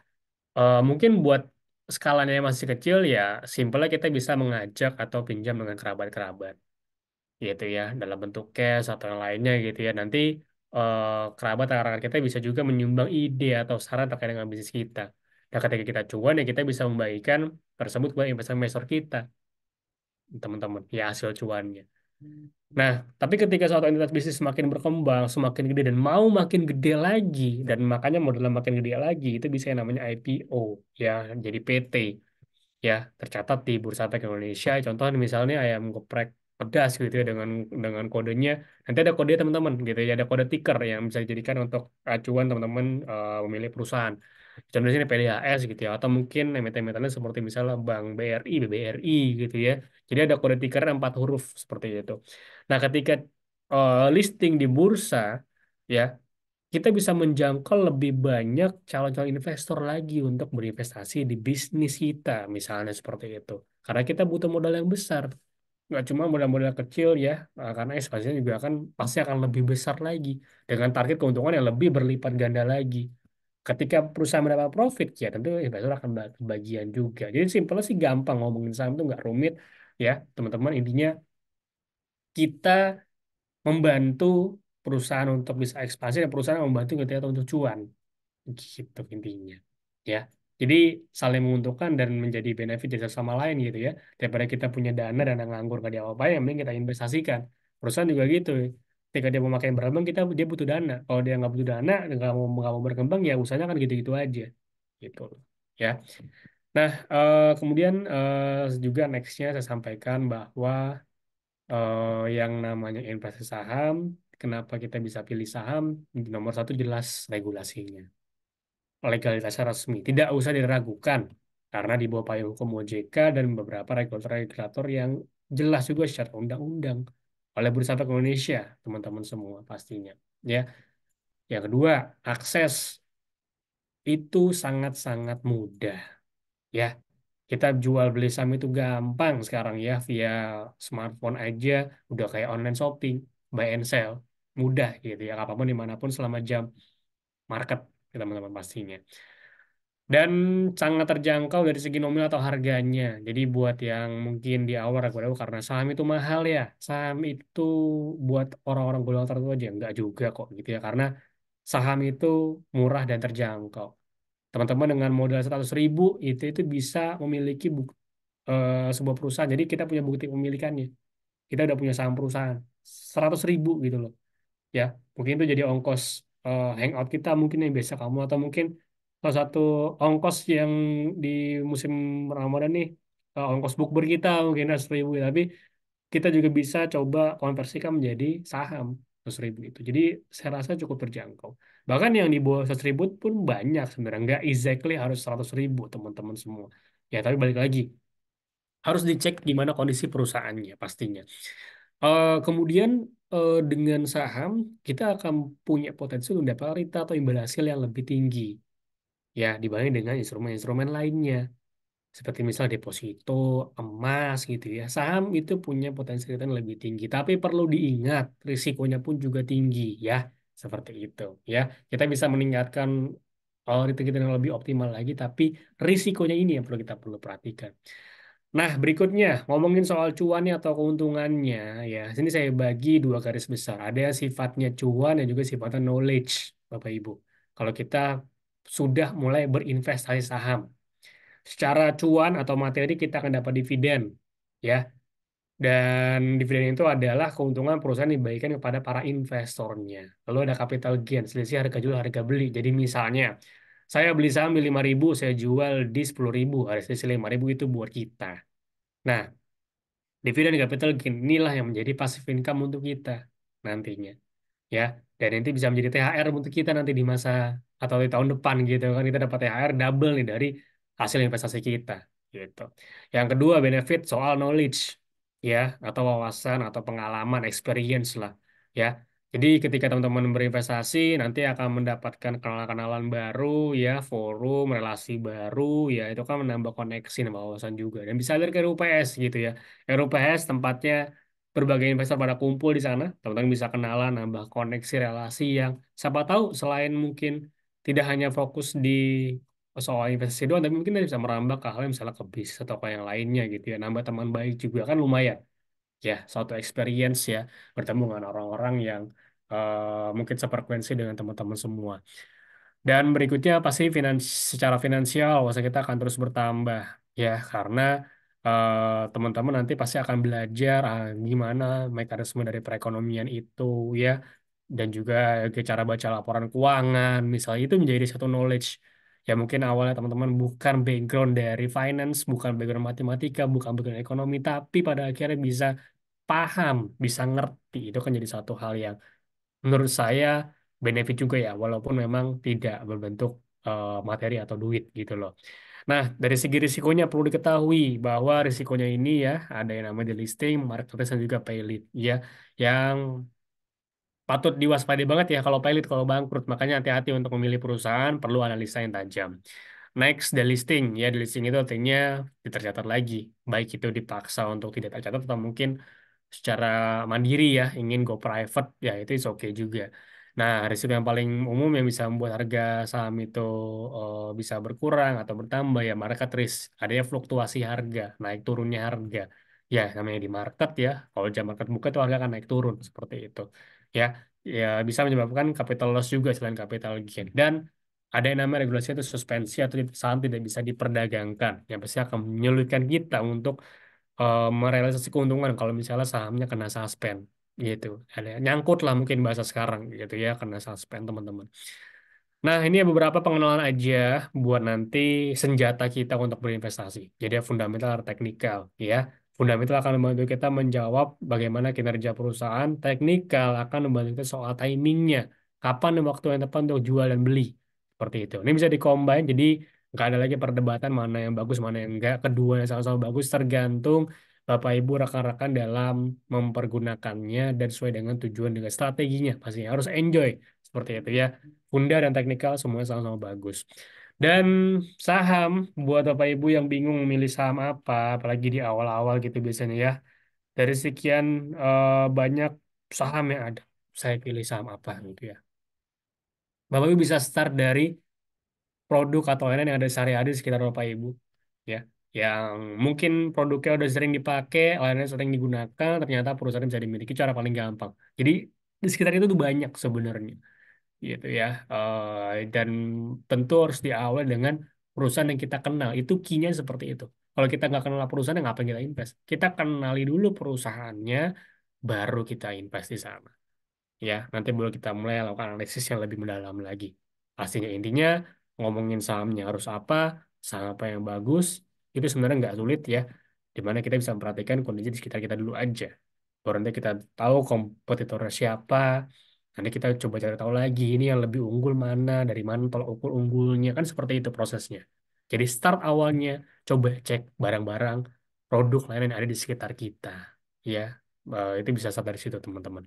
S2: mungkin buat skalanya yang masih kecil ya, simpelnya kita bisa mengajak atau pinjam dengan kerabat-kerabat gitu ya, dalam bentuk cash atau yang lainnya gitu ya. Nanti eh, kerabat atau rekan kita bisa juga menyumbang ide atau saran terkait dengan bisnis kita. Dan ketika kita cuan ya kita bisa membagikan tersebut ke investor-investor kita, teman-teman, ya hasil cuannya. Nah, tapi ketika suatu entitas bisnis semakin berkembang, semakin gede dan mau makin gede lagi, dan makanya modalnya makin gede lagi, itu bisa yang namanya IPO, ya, jadi PT, ya, tercatat di Bursa Efek Indonesia. Contoh misalnya ayam geprek pedas gitu ya, dengan kodenya, nanti ada kode teman-teman gitu ya, ada kode ticker yang bisa dijadikan untuk acuan teman-teman memilih perusahaan. Contohnya sini PDHS gitu ya, atau mungkin emiten-emitennya seperti misalnya Bank BRI, BBRI gitu ya. Jadi ada kode ticker 4 huruf seperti itu. Nah, ketika listing di bursa, ya, kita bisa menjangkau lebih banyak calon-calon investor lagi untuk berinvestasi di bisnis kita, misalnya seperti itu. Karena kita butuh modal yang besar, nggak cuma modal-modal kecil ya, karena ekspansinya juga akan pasti akan lebih besar lagi dengan target keuntungan yang lebih berlipat ganda lagi. Ketika perusahaan mendapat profit, ya tentu investor akan bagian juga. Jadi simpelnya sih gampang, ngomongin saham itu nggak rumit ya, teman-teman. Intinya kita membantu perusahaan untuk bisa ekspansi dan perusahaan membantu kita untuk cuan, gitu intinya ya. Jadi saling menguntungkan dan menjadi benefit dari satu sama lain gitu ya, daripada kita punya dana dan nganggur gak diapa-apain, yang penting kita investasikan. Perusahaan juga gitu, Ketika dia mau makin berkembang, dia butuh dana. Kalau dia nggak butuh dana, nggak mau berkembang, ya usahanya kan gitu-gitu aja, gitu loh. Ya. Nah, kemudian juga nextnya saya sampaikan bahwa yang namanya investasi saham, kenapa kita bisa pilih saham? Nomor satu jelas regulasinya, legalitasnya resmi, tidak usah diragukan karena di bawah payung hukum OJK dan beberapa regulator-regulator yang jelas juga secara undang-undang oleh Bursa Efek Indonesia, teman-teman semua pastinya. Ya, yang kedua, akses itu sangat-sangat mudah. Ya, kita jual beli saham itu gampang sekarang ya, via smartphone aja udah kayak online shopping, buy and sell, mudah gitu ya, apapun dimanapun selama jam market ya, teman-teman pastinya. Dan sangat terjangkau dari segi nominal atau harganya. Jadi buat yang mungkin di awal ragu-ragu karena saham itu mahal ya, saham itu buat orang-orang golongan tertentu aja enggak juga kok gitu ya, karena saham itu murah dan terjangkau. Teman-teman dengan modal 100.000 itu bisa memiliki sebuah perusahaan. Jadi kita punya bukti pemilikannya. Kita udah punya saham perusahaan 100.000 gitu loh. Ya, mungkin itu jadi ongkos hangout kita mungkin yang biasa kamu, atau mungkin salah satu ongkos yang di musim Ramadan nih, ongkos bukber kita mungkin 100.000. Tapi kita juga bisa coba konversikan menjadi saham 100.000 itu. Jadi saya rasa cukup terjangkau. Bahkan yang di bawah 100.000 pun banyak sebenarnya. Nggak exactly harus 100.000 teman-teman semua. Ya, tapi balik lagi. Harus dicek gimana kondisi perusahaannya pastinya. Kemudian dengan saham, kita akan punya potensi untuk dapat return atau imbal hasil yang lebih tinggi. Ya, dibanding dengan instrumen-instrumen lainnya seperti misal deposito, emas gitu ya. Saham itu punya potensi return lebih tinggi, tapi perlu diingat risikonya pun juga tinggi ya, seperti itu ya. Kita bisa meningkatkan return kita yang lebih optimal lagi, tapi risikonya ini yang perlu perhatikan. Nah, berikutnya ngomongin soal cuannya atau keuntungannya ya. Sini saya bagi dua garis besar. Ada yang sifatnya cuan dan juga sifatnya knowledge, Bapak Ibu. Kalau kita sudah mulai berinvestasi saham, secara cuan atau materi kita akan dapat dividen, ya. Dan dividen itu adalah keuntungan perusahaan diberikan kepada para investornya. Lalu ada capital gain, selisih harga jual harga beli. Jadi misalnya saya beli saham di 5.000, saya jual di 10.000, harga selisih 5.000 itu buat kita. Nah, dividen capital gain inilah yang menjadi passive income untuk kita nantinya, ya. Dan nanti bisa menjadi THR untuk kita nanti di masa atau di tahun depan gitu kan, kita dapat THR double nih dari hasil investasi kita gitu. Yang kedua, benefit soal knowledge, ya, atau wawasan atau pengalaman experience lah, ya. Jadi ketika teman-teman berinvestasi nanti akan mendapatkan kenalan-kenalan baru, ya, forum, relasi baru, ya, itu kan menambah koneksi dan wawasan juga. Dan bisa dari ke RUPS gitu ya. RUPS tempatnya berbagai investor pada kumpul di sana, teman-teman bisa kenalan, nambah koneksi relasi yang siapa tahu selain mungkin tidak hanya fokus di soal investasi doang, tapi mungkin bisa merambah ke hal yang misalnya ke bisnis atau ke yang lainnya gitu ya. Nambah teman baik juga kan lumayan ya, suatu experience ya, bertemu dengan orang-orang yang mungkin sefrekuensi dengan teman-teman semua. Dan berikutnya pasti secara finansial wawasan kita akan terus bertambah ya, karena teman-teman nanti pasti akan belajar gimana mekanisme dari perekonomian itu ya, dan juga cara baca laporan keuangan misalnya, itu menjadi satu knowledge ya. Mungkin awalnya teman-teman bukan background dari finance, bukan background matematika, bukan background ekonomi, tapi pada akhirnya bisa paham, bisa ngerti. Itu kan jadi satu hal yang menurut saya benefit juga ya, walaupun memang tidak berbentuk materi atau duit gitu loh. Nah, dari segi risikonya perlu diketahui bahwa risikonya ini ya, ada yang namanya delisting, market risk, dan juga pay lead ya, yang patut diwaspadai banget ya kalau pilot, kalau bangkrut. Makanya hati-hati untuk memilih perusahaan, perlu analisa yang tajam. Next, delisting. Ya, delisting itu artinya tercatat lagi. Baik itu dipaksa untuk tidak tercatat atau mungkin secara mandiri ya, ingin go private, ya itu is oke juga. Nah, risiko yang paling umum yang bisa membuat harga saham itu bisa berkurang atau bertambah ya market risk. Adanya fluktuasi harga, naik turunnya harga. Ya, namanya di market ya. Kalau jam market buka itu harga akan naik turun seperti itu. Ya, ya bisa menyebabkan capital loss juga selain capital gain. Dan ada yang namanya regulasi itu suspensi atau saham tidak bisa diperdagangkan. Yang pasti akan menyulitkan kita untuk merealisasi keuntungan kalau misalnya sahamnya kena suspend. gitu. Ada nyangkut lah mungkin bahasa sekarang gitu ya, karena suspend teman-teman. Nah, ini beberapa pengenalan aja buat nanti senjata kita untuk berinvestasi. Jadi fundamental atau teknikal, ya. Fundamental akan membantu kita menjawab bagaimana kinerja perusahaan. Teknikal akan membantu kita soal timingnya. Kapan waktu yang tepat untuk jual dan beli. Seperti itu. Ini bisa dikombin, jadi nggak ada lagi perdebatan mana yang bagus, mana yang enggak. Kedua yang sama-sama bagus tergantung Bapak Ibu rekan-rekan dalam mempergunakannya dan sesuai dengan tujuan dengan strateginya. Pastinya harus enjoy. Seperti itu ya. Funda dan teknikal semuanya sama-sama bagus. Dan saham buat Bapak Ibu yang bingung memilih saham apa, apalagi di awal-awal gitu biasanya ya. Dari sekian banyak saham yang ada, saya pilih saham apa gitu ya. Bapak Ibu bisa start dari produk atau lain yang ada sehari-hari di sekitar Bapak Ibu ya. Yang mungkin produknya udah sering dipakai, lainnya sering digunakan, ternyata perusahaan bisa dimiliki cara paling gampang. Jadi di sekitar itu tuh banyak sebenarnya gitu ya. Dan tentu harus diawali dengan perusahaan yang kita kenal. Itu key-nya seperti itu. Kalau kita nggak kenal perusahaan, ya ngapain kita invest? Kita kenali dulu perusahaannya, baru kita invest di sana. Ya, nanti baru kita mulai lakukan analisis yang lebih mendalam lagi. Pastinya intinya ngomongin sahamnya harus apa, saham apa yang bagus, itu sebenarnya nggak sulit ya. Dimana kita bisa memperhatikan kondisi di sekitar kita dulu aja. Baru nanti kita tahu kompetitornya siapa, nanti kita coba cari tahu lagi ini yang lebih unggul mana, dari mana tolak ukur unggulnya, kan seperti itu prosesnya. Jadi start awalnya, coba cek barang-barang, produk lain yang ada di sekitar kita. Ya, itu bisa start dari situ teman-teman.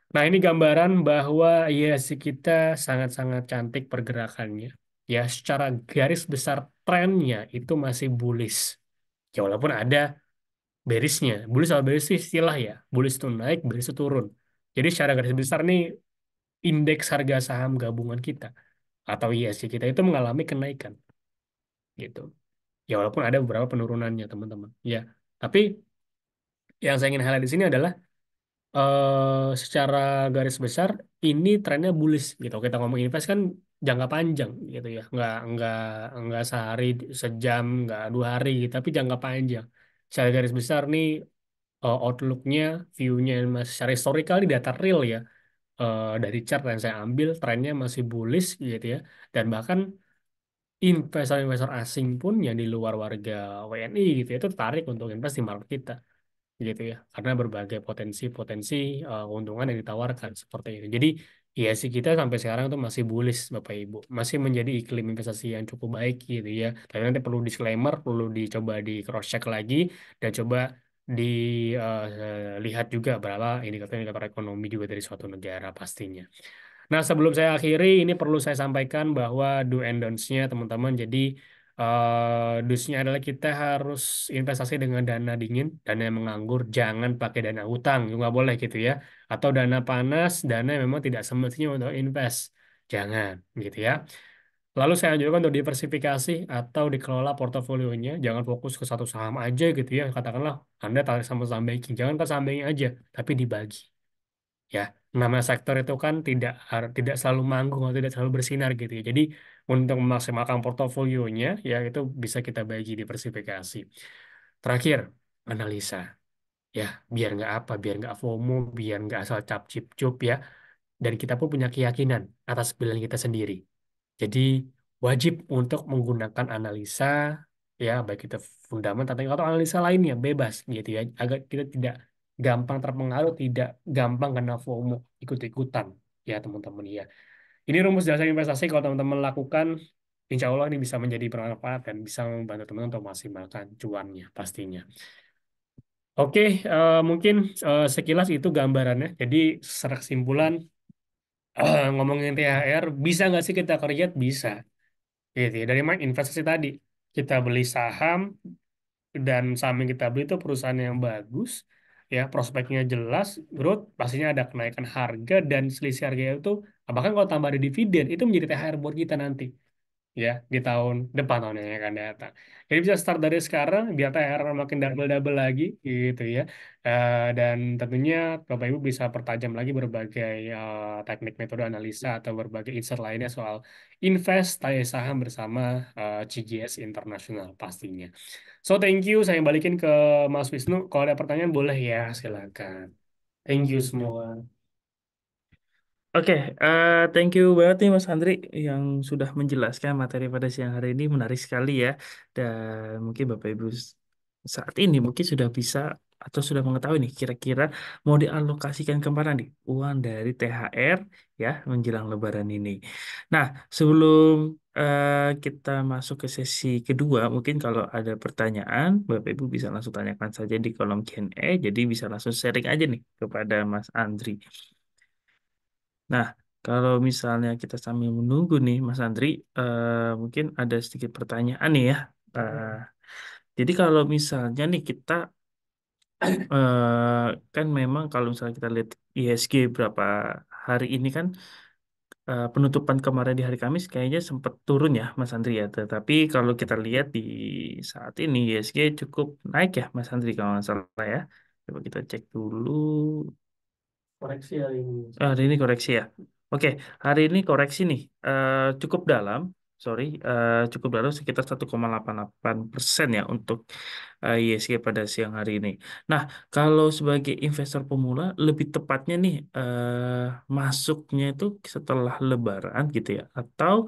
S2: Nah, ini gambaran bahwa IHSG kita sangat-sangat cantik pergerakannya. Ya, secara garis besar trennya itu masih bullish. Ya, walaupun ada berisnya. Bullish sama bearish itu istilah ya. Bullish itu naik, bearish itu turun. Jadi secara garis besar nih, indeks harga saham gabungan kita atau IHSG kita itu mengalami kenaikan. Gitu. Ya, walaupun ada beberapa penurunannya, teman-teman. Ya, tapi yang saya ingin highlight di sini adalah secara garis besar ini trennya bullish gitu. Kita ngomong invest kan jangka panjang gitu ya, nggak sehari, sejam, nggak 2 hari, gitu, tapi jangka panjang. Secara garis besar nih outlooknya, viewnya masih secara historical di data real ya. Dari chart yang saya ambil trennya masih bullish gitu ya, dan bahkan investor-investor asing pun yang di luar warga WNI gitu ya, itu tertarik untuk invest di market kita gitu ya, karena berbagai potensi-potensi keuntungan yang ditawarkan seperti itu. Jadi ya sih kita sampai sekarang tuh masih bullish Bapak Ibu, masih menjadi iklim investasi yang cukup baik gitu ya. Tapi nanti perlu disclaimer, perlu dicoba di cross check lagi dan coba dilihat juga berapa indikator-indikator ekonomi juga dari suatu negara pastinya. Nah, sebelum saya akhiri, ini perlu saya sampaikan bahwa do and don'ts-nya teman-teman. Jadi, do-nya adalah kita harus investasi dengan dana dingin, dana yang menganggur, jangan pakai dana hutang, nggak boleh gitu ya. Atau dana panas, dana yang memang tidak semestinya untuk invest. Jangan, gitu ya. Lalu saya anjurkan untuk diversifikasi atau dikelola portofolionya. Jangan fokus ke satu saham aja gitu ya. Katakanlah Anda tarik sama saham banking. Jangan ke saham banking aja, tapi dibagi. Ya, nama sektor itu kan tidak selalu manggung atau tidak selalu bersinar gitu ya. Jadi untuk memaksimalkan portofolionya ya itu bisa kita bagi diversifikasi. Terakhir, analisa. Ya, biar nggak FOMO, biar nggak asal cap cip cup ya. Dan kita pun punya keyakinan atas pilihan kita sendiri. Jadi wajib untuk menggunakan analisa ya baik itu fundamental atau analisa lainnya bebas gitu ya agar kita tidak gampang terpengaruh, tidak gampang kena FOMO ikut-ikutan ya teman-teman ya. Ini rumus dasar investasi kalau teman-teman lakukan, insya Allah ini bisa menjadi bermanfaat dan bisa membantu teman-teman untuk maksimalkan cuannya pastinya. Oke, mungkin sekilas itu gambarannya. Jadi secara kesimpulan ngomongin THR, bisa nggak sih kita kerja? Bisa. Gitu ya. Dari mana investasi tadi kita beli saham dan saham yang kita beli itu perusahaan yang bagus ya, prospeknya jelas, growth pastinya ada kenaikan harga dan selisih harga itu bahkan kalau tambah ada dividen itu menjadi THR buat kita nanti ya di tahun depan, tahun yang akan datang. Jadi bisa start dari sekarang biar THR makin double-double lagi gitu ya. Dan tentunya Bapak Ibu bisa pertajam lagi berbagai teknik metode analisa atau berbagai insight lainnya soal invest saham bersama CGS Internasional pastinya. So thank you, saya balikin ke Mas Wisnu. Kalau ada pertanyaan boleh ya, silakan. Thank you semua.
S1: Oke, thank you banget nih Mas Andri yang sudah menjelaskan materi pada siang hari ini menarik sekali ya. Dan mungkin Bapak Ibu saat ini mungkin sudah bisa atau sudah mengetahui nih kira-kira mau dialokasikan kemana nih uang dari THR ya menjelang Lebaran ini. Nah, sebelum kita masuk ke sesi kedua, mungkin kalau ada pertanyaan Bapak Ibu bisa langsung tanyakan saja di kolom Q&A. Jadi bisa langsung sharing aja nih kepada Mas Andri. Nah, kalau misalnya kita sambil menunggu nih, Mas Andri, mungkin ada sedikit pertanyaan nih ya. Eh, jadi kalau misalnya nih kita kan memang kalau misalnya kita lihat ISG berapa hari ini kan penutupan kemarin di hari Kamis kayaknya sempat turun ya, Mas Andri ya. Tetapi kalau kita lihat di saat ini ISG cukup naik ya, Mas Andri kalau nggak salah ya. Coba kita cek dulu.
S2: Koreksi hari ini.
S1: Hari ini koreksi ya. Oke, hari ini koreksi nih. Cukup dalam, sorry, cukup dalam sekitar 1,88% ya untuk ISG pada siang hari ini. Nah, kalau sebagai investor pemula, lebih tepatnya nih masuknya itu setelah Lebaran gitu ya, atau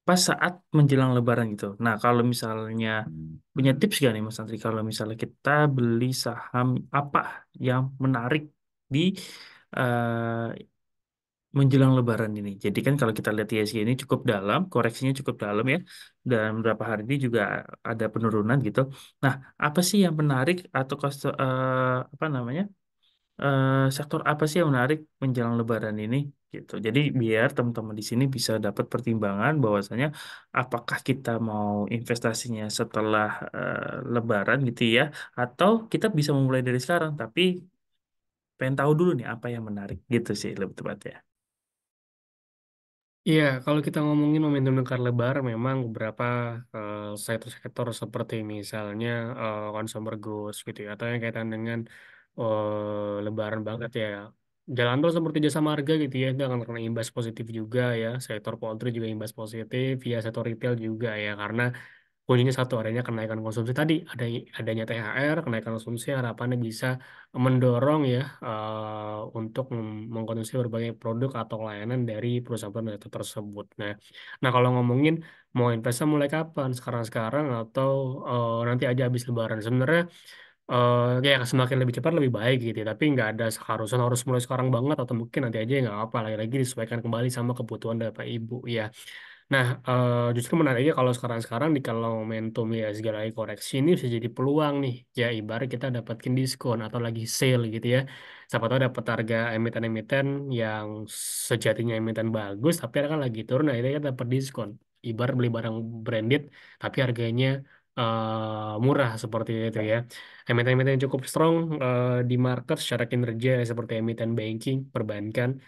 S1: pas saat menjelang Lebaran gitu. Nah, kalau misalnya punya tips gak nih Mas Antri, kalau misalnya kita beli saham apa yang menarik di eh, menjelang Lebaran ini. Jadi kan kalau kita lihat ISG ini cukup dalam, koreksinya cukup dalam ya, dan beberapa hari ini juga ada penurunan gitu. Nah, apa sih yang menarik atau apa namanya? Sektor apa sih yang menarik menjelang Lebaran ini gitu. Jadi biar teman-teman di sini bisa dapat pertimbangan bahwasanya apakah kita mau investasinya setelah Lebaran gitu ya, atau kita bisa memulai dari sekarang tapi pengen tahu dulu nih apa yang menarik gitu sih lebih tepatnya.
S2: Iya, kalau kita ngomongin momentum dekat Lebaran, memang beberapa sektor-sektor seperti misalnya consumer goods gitu ya, atau yang kaitan dengan Lebaran banget ya. Jalan tol seperti jasa marga gitu ya, itu akan kena imbas positif juga ya. Sektor poultry juga imbas positif, ya sektor retail juga ya, karena kuncinya satu, adanya kenaikan konsumsi tadi, adanya THR, kenaikan konsumsi harapannya bisa mendorong ya untuk mengkonsumsi berbagai produk atau layanan dari perusahaan-perusahaan itu tersebut. Nah, kalau ngomongin mau investasi mulai kapan? Sekarang-sekarang atau nanti aja habis Lebaran? Sebenarnya ya semakin lebih cepat lebih baik gitu ya. Tapi nggak ada seharusan harus mulai sekarang banget atau mungkin nanti aja ya nggak apa. Lagi-lagi disesuaikan kembali sama kebutuhan dari Bapak Ibu ya. Nah, justru menariknya kalau sekarang-sekarang di kalau momentum ya segala lagi koreksi ini bisa jadi peluang nih. Ya, ibarat kita dapatin diskon atau lagi sale gitu ya. Siapa tahu dapat harga emiten-emiten yang sejatinya emiten bagus, tapi kan lagi turun, nah itu kan dapat diskon. Ibarat beli barang branded, tapi harganya murah seperti itu ya. Emiten-emiten yang cukup strong di market secara kinerja seperti emiten banking, perbankan,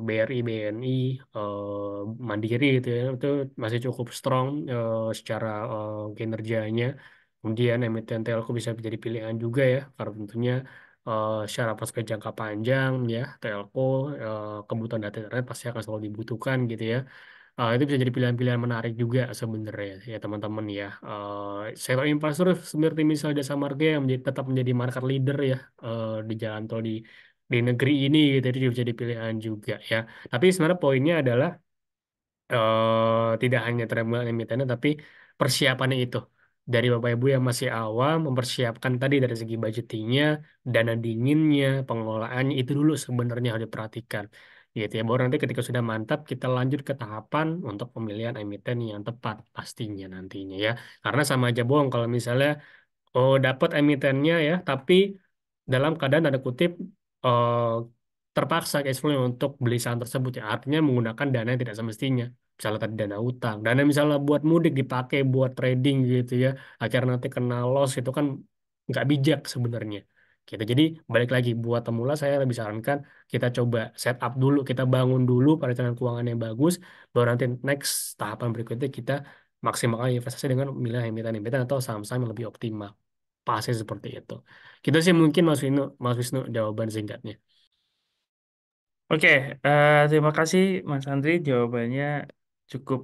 S2: BRI, BNI, Mandiri gitu ya, itu masih cukup strong secara kinerjanya. Kemudian emiten telco bisa menjadi pilihan juga ya, karena tentunya secara prospek jangka panjang ya, telco kebutuhan data internet pasti akan selalu dibutuhkan gitu ya. Itu bisa jadi pilihan-pilihan menarik juga sebenarnya ya teman-teman ya. Sektor infrastruktur seperti misalnya jasa marga yang tetap menjadi market leader ya di jalan tol di negeri ini gitu, itu juga jadi pilihan juga ya. Tapi sebenarnya poinnya adalah tidak hanya terminal emitennya tapi persiapannya itu. Dari Bapak Ibu yang masih awam mempersiapkan tadi dari segi budgetingnya, dana dinginnya, pengelolaannya itu dulu sebenarnya harus diperhatikan. Gitu ya. Baru nanti ketika sudah mantap kita lanjut ke tahapan untuk pemilihan emiten yang tepat pastinya nantinya ya. Karena sama aja bohong kalau misalnya dapat emitennya ya, tapi dalam keadaan tanda kutip eh, terpaksa cash flow untuk beli saham tersebut ya. Artinya menggunakan dana yang tidak semestinya. Misalnya tadi dana utang, dana misalnya buat mudik dipakai buat trading gitu ya. Akhirnya nanti kena loss itu kan nggak bijak sebenarnya. Gitu. Jadi balik lagi buat pemula saya lebih sarankan kita coba set up dulu, kita bangun dulu perencanaan keuangan yang bagus, baru nanti next tahapan berikutnya kita maksimalkan investasi dengan memilih emiten-emiten atau saham-saham yang lebih optimal. Pasti seperti itu. Kita sih mungkin Mas Wisnu jawaban singkatnya.
S1: Oke, terima kasih Mas Andri jawabannya cukup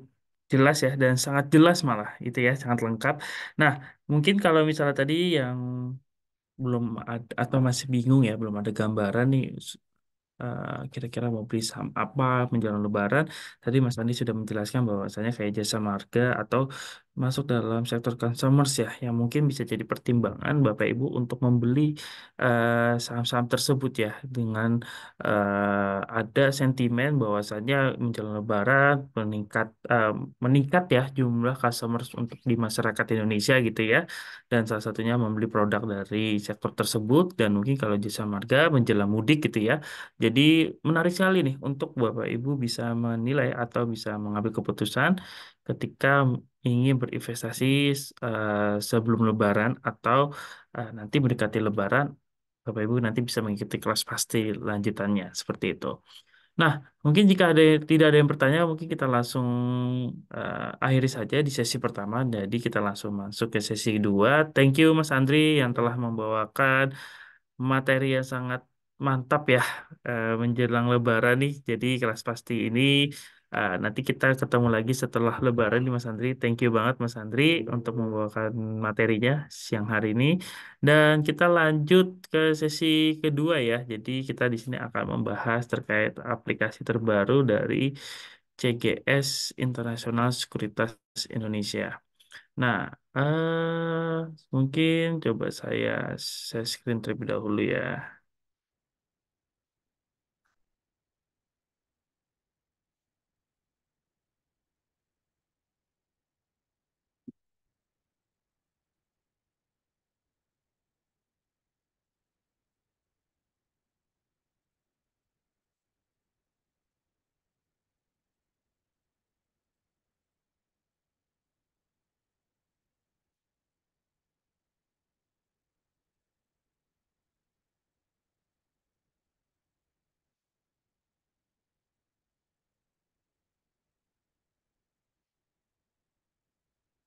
S1: jelas ya dan sangat jelas malah itu ya sangat lengkap. Nah, mungkin kalau misalnya tadi yang belum ada atau masih bingung ya, belum ada gambaran nih kira-kira mau beli saham apa menjelang Lebaran. Tadi Mas Andi sudah menjelaskan bahwasanya kayak jasa marga atau masuk dalam sektor consumers ya, yang mungkin bisa jadi pertimbangan Bapak Ibu untuk membeli saham-saham tersebut ya, dengan ada sentimen bahwasanya menjelang Lebaran meningkat ya jumlah customers untuk di masyarakat Indonesia gitu ya, dan salah satunya membeli produk dari sektor tersebut, dan mungkin kalau jasa marga menjelang mudik gitu ya. Jadi menarik sekali nih untuk Bapak Ibu bisa menilai atau bisa mengambil keputusan ketika ingin berinvestasi sebelum Lebaran atau nanti mendekati Lebaran, Bapak Ibu nanti bisa mengikuti kelas pasti lanjutannya seperti itu. Nah, mungkin jika tidak ada yang bertanya, mungkin kita langsung akhiri saja di sesi pertama. Jadi kita langsung masuk ke sesi kedua. Thank you Mas Andri yang telah membawakan materi yang sangat mantap ya menjelang Lebaran nih. Jadi kelas pasti ini nanti kita ketemu lagi setelah Lebaran nih Mas Andri. Thank you banget Mas Andri untuk membawakan materinya siang hari ini. Dan kita lanjut ke sesi kedua ya. Jadi kita di sini akan membahas terkait aplikasi terbaru dari CGS Internasional Sekuritas Indonesia. Nah, mungkin coba saya screen terlebih dahulu ya.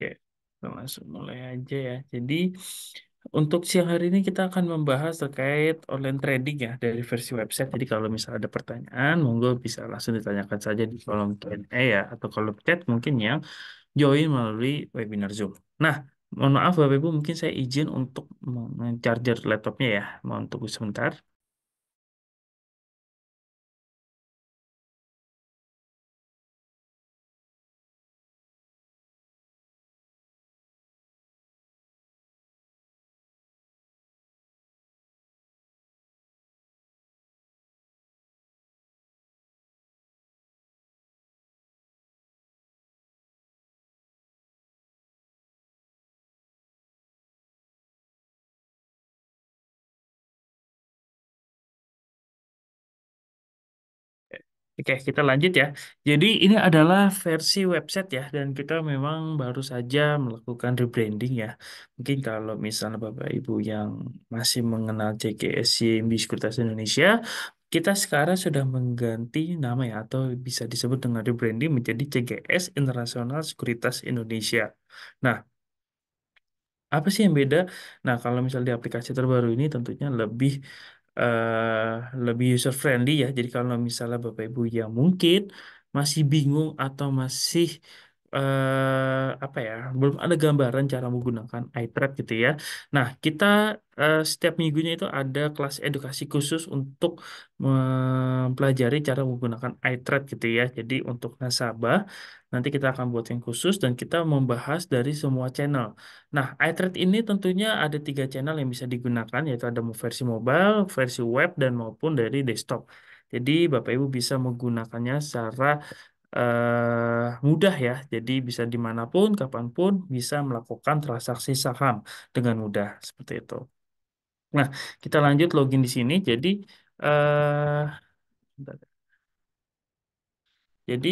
S1: Oke, kita langsung mulai aja ya. Jadi, untuk siang hari ini kita akan membahas terkait online trading ya dari versi website. Jadi kalau misalnya ada pertanyaan, monggo bisa langsung ditanyakan saja di kolom Q&A ya, atau kolom chat mungkin yang join melalui webinar Zoom. Nah, mohon maaf Bapak Ibu, mungkin saya izin untuk charger laptopnya ya. Mohon tunggu sebentar. Oke, kita lanjut ya. Jadi ini adalah versi website ya, dan kita memang baru saja melakukan rebranding ya. Mungkin kalau misalnya Bapak Ibu yang masih mengenal CGS CIMB Sekuritas Indonesia, kita sekarang sudah mengganti nama ya, atau bisa disebut dengan rebranding menjadi CGS Internasional Sekuritas Indonesia. Nah, apa sih yang beda? Nah, kalau misalnya di aplikasi terbaru ini tentunya lebih user friendly ya. Jadi kalau misalnya Bapak Ibu yang mungkin masih bingung atau masih apa ya, belum ada gambaran cara menggunakan iTrade gitu ya. Nah, kita setiap minggunya itu ada kelas edukasi khusus untuk mempelajari cara menggunakan iTrade gitu ya. Jadi untuk nasabah nanti kita akan buat yang khusus dan kita membahas dari semua channel. Nah, iTrade ini tentunya ada tiga channel yang bisa digunakan, yaitu ada versi mobile, versi web, dan maupun dari desktop. Jadi Bapak Ibu bisa menggunakannya secara mudah ya. Jadi bisa dimanapun, kapanpun bisa melakukan transaksi saham dengan mudah seperti itu. Nah, kita lanjut login di sini. Jadi eh bentar. Jadi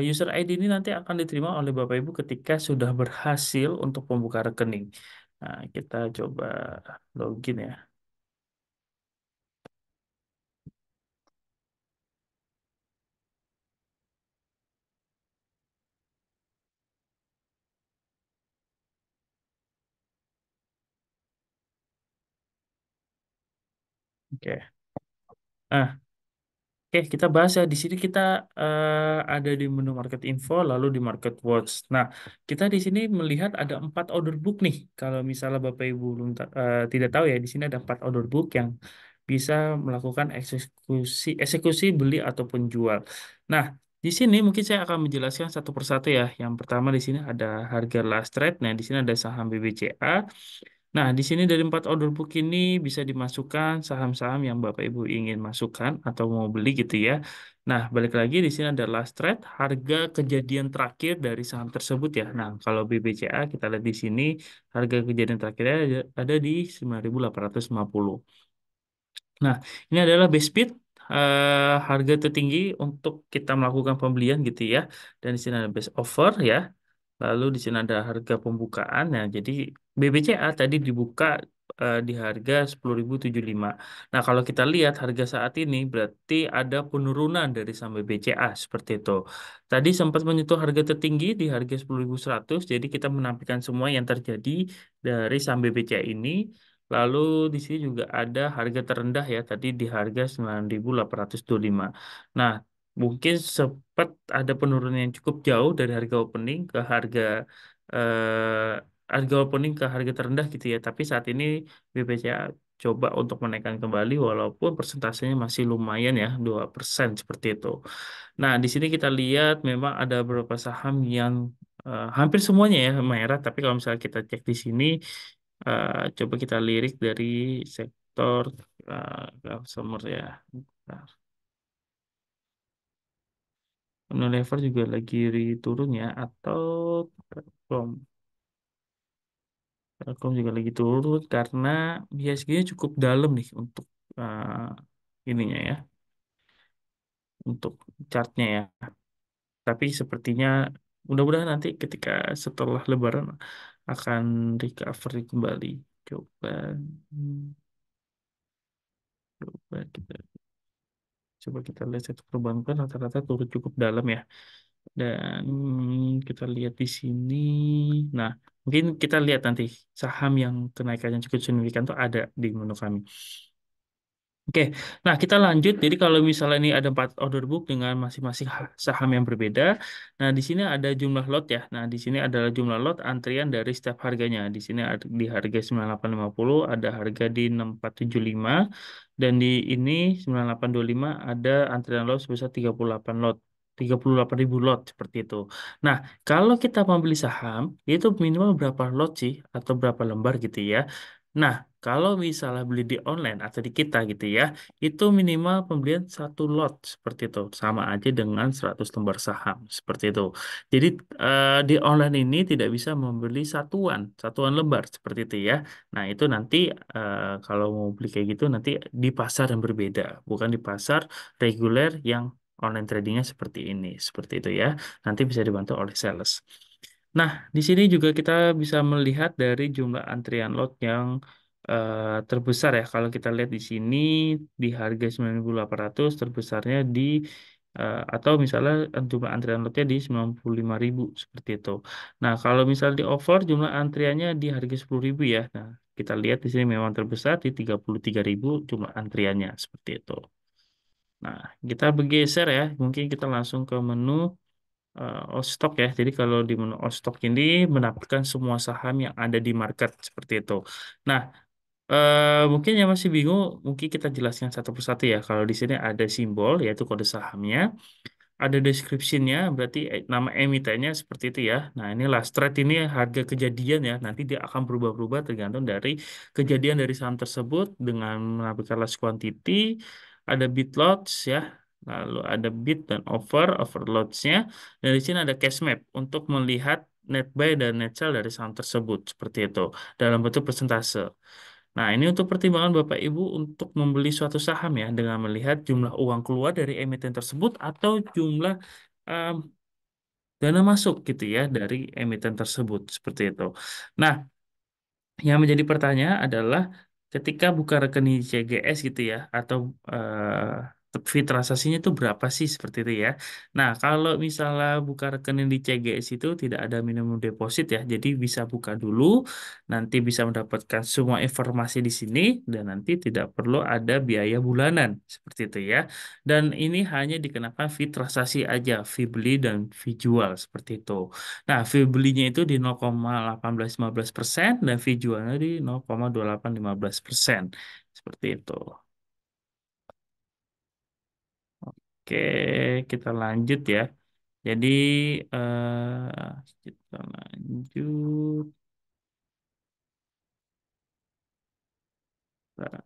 S1: user ID ini nanti akan diterima oleh Bapak Ibu ketika sudah berhasil untuk membuka rekening. Nah, kita coba login ya. Oke. Nah, Oke, kita bahas ya. Di sini kita ada di menu market info, lalu di market watch. Nah, kita di sini melihat ada 4 order book nih. Kalau misalnya Bapak Ibu belum tidak tahu ya, di sini ada 4 order book yang bisa melakukan eksekusi beli ataupun jual. Nah, di sini mungkin saya akan menjelaskan satu persatu ya. Yang pertama di sini ada harga last trade. Nah, di sini ada saham BBCA. Nah, di sini dari 4 order book ini bisa dimasukkan saham-saham yang Bapak Ibu ingin masukkan atau mau beli gitu ya. Nah, balik lagi di sini ada last trade, harga kejadian terakhir dari saham tersebut ya. Nah, kalau BBCA kita lihat di sini harga kejadian terakhirnya ada di 9.850. Nah, ini adalah best bid, harga tertinggi untuk kita melakukan pembelian gitu ya. Dan di sini ada best offer ya. Lalu di sini ada harga pembukaan. Nah, jadi BBCA tadi dibuka di harga 10.075. Nah, kalau kita lihat harga saat ini berarti ada penurunan dari saham BBCA seperti itu. Tadi sempat menyentuh harga tertinggi di harga 10.100. Jadi kita menampilkan semua yang terjadi dari saham BBCA ini. Lalu di sini juga ada harga terendah ya, tadi di harga 9.825. Nah, mungkin sempat ada penurunan yang cukup jauh dari harga opening ke harga opening ke harga terendah gitu ya. Tapi saat ini BPCA coba untuk menaikkan kembali walaupun persentasenya masih lumayan ya, 2% seperti itu. Nah, di sini kita lihat memang ada beberapa saham yang hampir semuanya ya merah, tapi kalau misalnya kita cek di sini coba kita lirik dari sektor consumer ya. Nah, Unilever juga lagi turun ya, atau Telkom. Telkom juga lagi turun karena biasanya cukup dalam nih untuk ininya ya, untuk chartnya ya. Tapi sepertinya mudah-mudahan nanti ketika setelah Lebaran akan recovery kembali. Coba, hmm, coba kita coba kita lihat sektor perbankan rata-rata turun cukup dalam ya. Dan kita lihat di sini. Nah, mungkin kita lihat nanti saham yang kenaikannya cukup signifikan tuh ada di menu kami. Oke, nah kita lanjut. Jadi kalau misalnya ini ada 4 order book dengan masing-masing saham yang berbeda. Nah, di sini ada jumlah lot ya. Nah, di sini adalah jumlah lot antrian dari setiap harganya. Di sini ada di harga 9850, ada harga di 6475, dan di ini 9825 ada antrian lot sebesar 38 lot. 38.000 lot seperti itu. Nah, kalau kita membeli saham, itu minimal berapa lot sih atau berapa lembar gitu ya. Nah, kalau misalnya beli di online atau di kita gitu ya, itu minimal pembelian 1 lot seperti itu. Sama aja dengan 100 lembar saham seperti itu. Jadi di online ini tidak bisa membeli satuan lembar seperti itu ya. Nah, itu nanti kalau mau beli kayak gitu nanti di pasar yang berbeda, bukan di pasar reguler yang online tradingnya seperti ini, seperti itu ya. Nanti bisa dibantu oleh sales. Nah, di sini juga kita bisa melihat dari jumlah antrian lot yang terbesar ya. Kalau kita lihat di sini di harga 9.800 terbesarnya di atau misalnya jumlah antrian lotnya di 95.000 seperti itu. Nah, kalau misalnya di offer jumlah antriannya di harga 10.000 ya. Nah, kita lihat di sini memang terbesar di 33.000 jumlah antriannya seperti itu. Nah, kita bergeser ya. Mungkin kita langsung ke menu all stock ya. Jadi kalau di menu all stock ini menampilkan semua saham yang ada di market seperti itu. Nah, mungkin yang masih bingung, mungkin kita jelaskan satu persatu ya. Kalau di sini ada simbol yaitu kode sahamnya, ada description-nya, berarti nama emitennya seperti itu ya. Nah, ini last trade ini harga kejadian ya. Nanti dia akan berubah-ubah tergantung dari kejadian dari saham tersebut dengan menampilkan last quantity, ada bid lots ya. Lalu ada bid dan over lots-nya. Dan di sini ada cash map untuk melihat net buy dan net sell dari saham tersebut seperti itu dalam bentuk persentase. Nah, ini untuk pertimbangan Bapak Ibu untuk membeli suatu saham ya dengan melihat jumlah uang keluar dari emiten tersebut atau jumlah em, dana masuk gitu ya dari emiten tersebut seperti itu. Nah, yang menjadi pertanyaan adalah ketika buka rekening CGS gitu ya atau fee transaksinya itu berapa sih seperti itu ya. Nah, kalau misalnya buka rekening di CGS itu tidak ada minimum deposit ya. Jadi bisa buka dulu, nanti bisa mendapatkan semua informasi di sini dan nanti tidak perlu ada biaya bulanan seperti itu ya. Dan ini hanya dikenakan fee transaksi aja, fee beli dan fee jual seperti itu. Nah, fee belinya itu di 0,1815% dan fee jualnya di 0,2815%. Seperti itu. Oke, kita lanjut ya. Jadi, kita lanjut. Nah,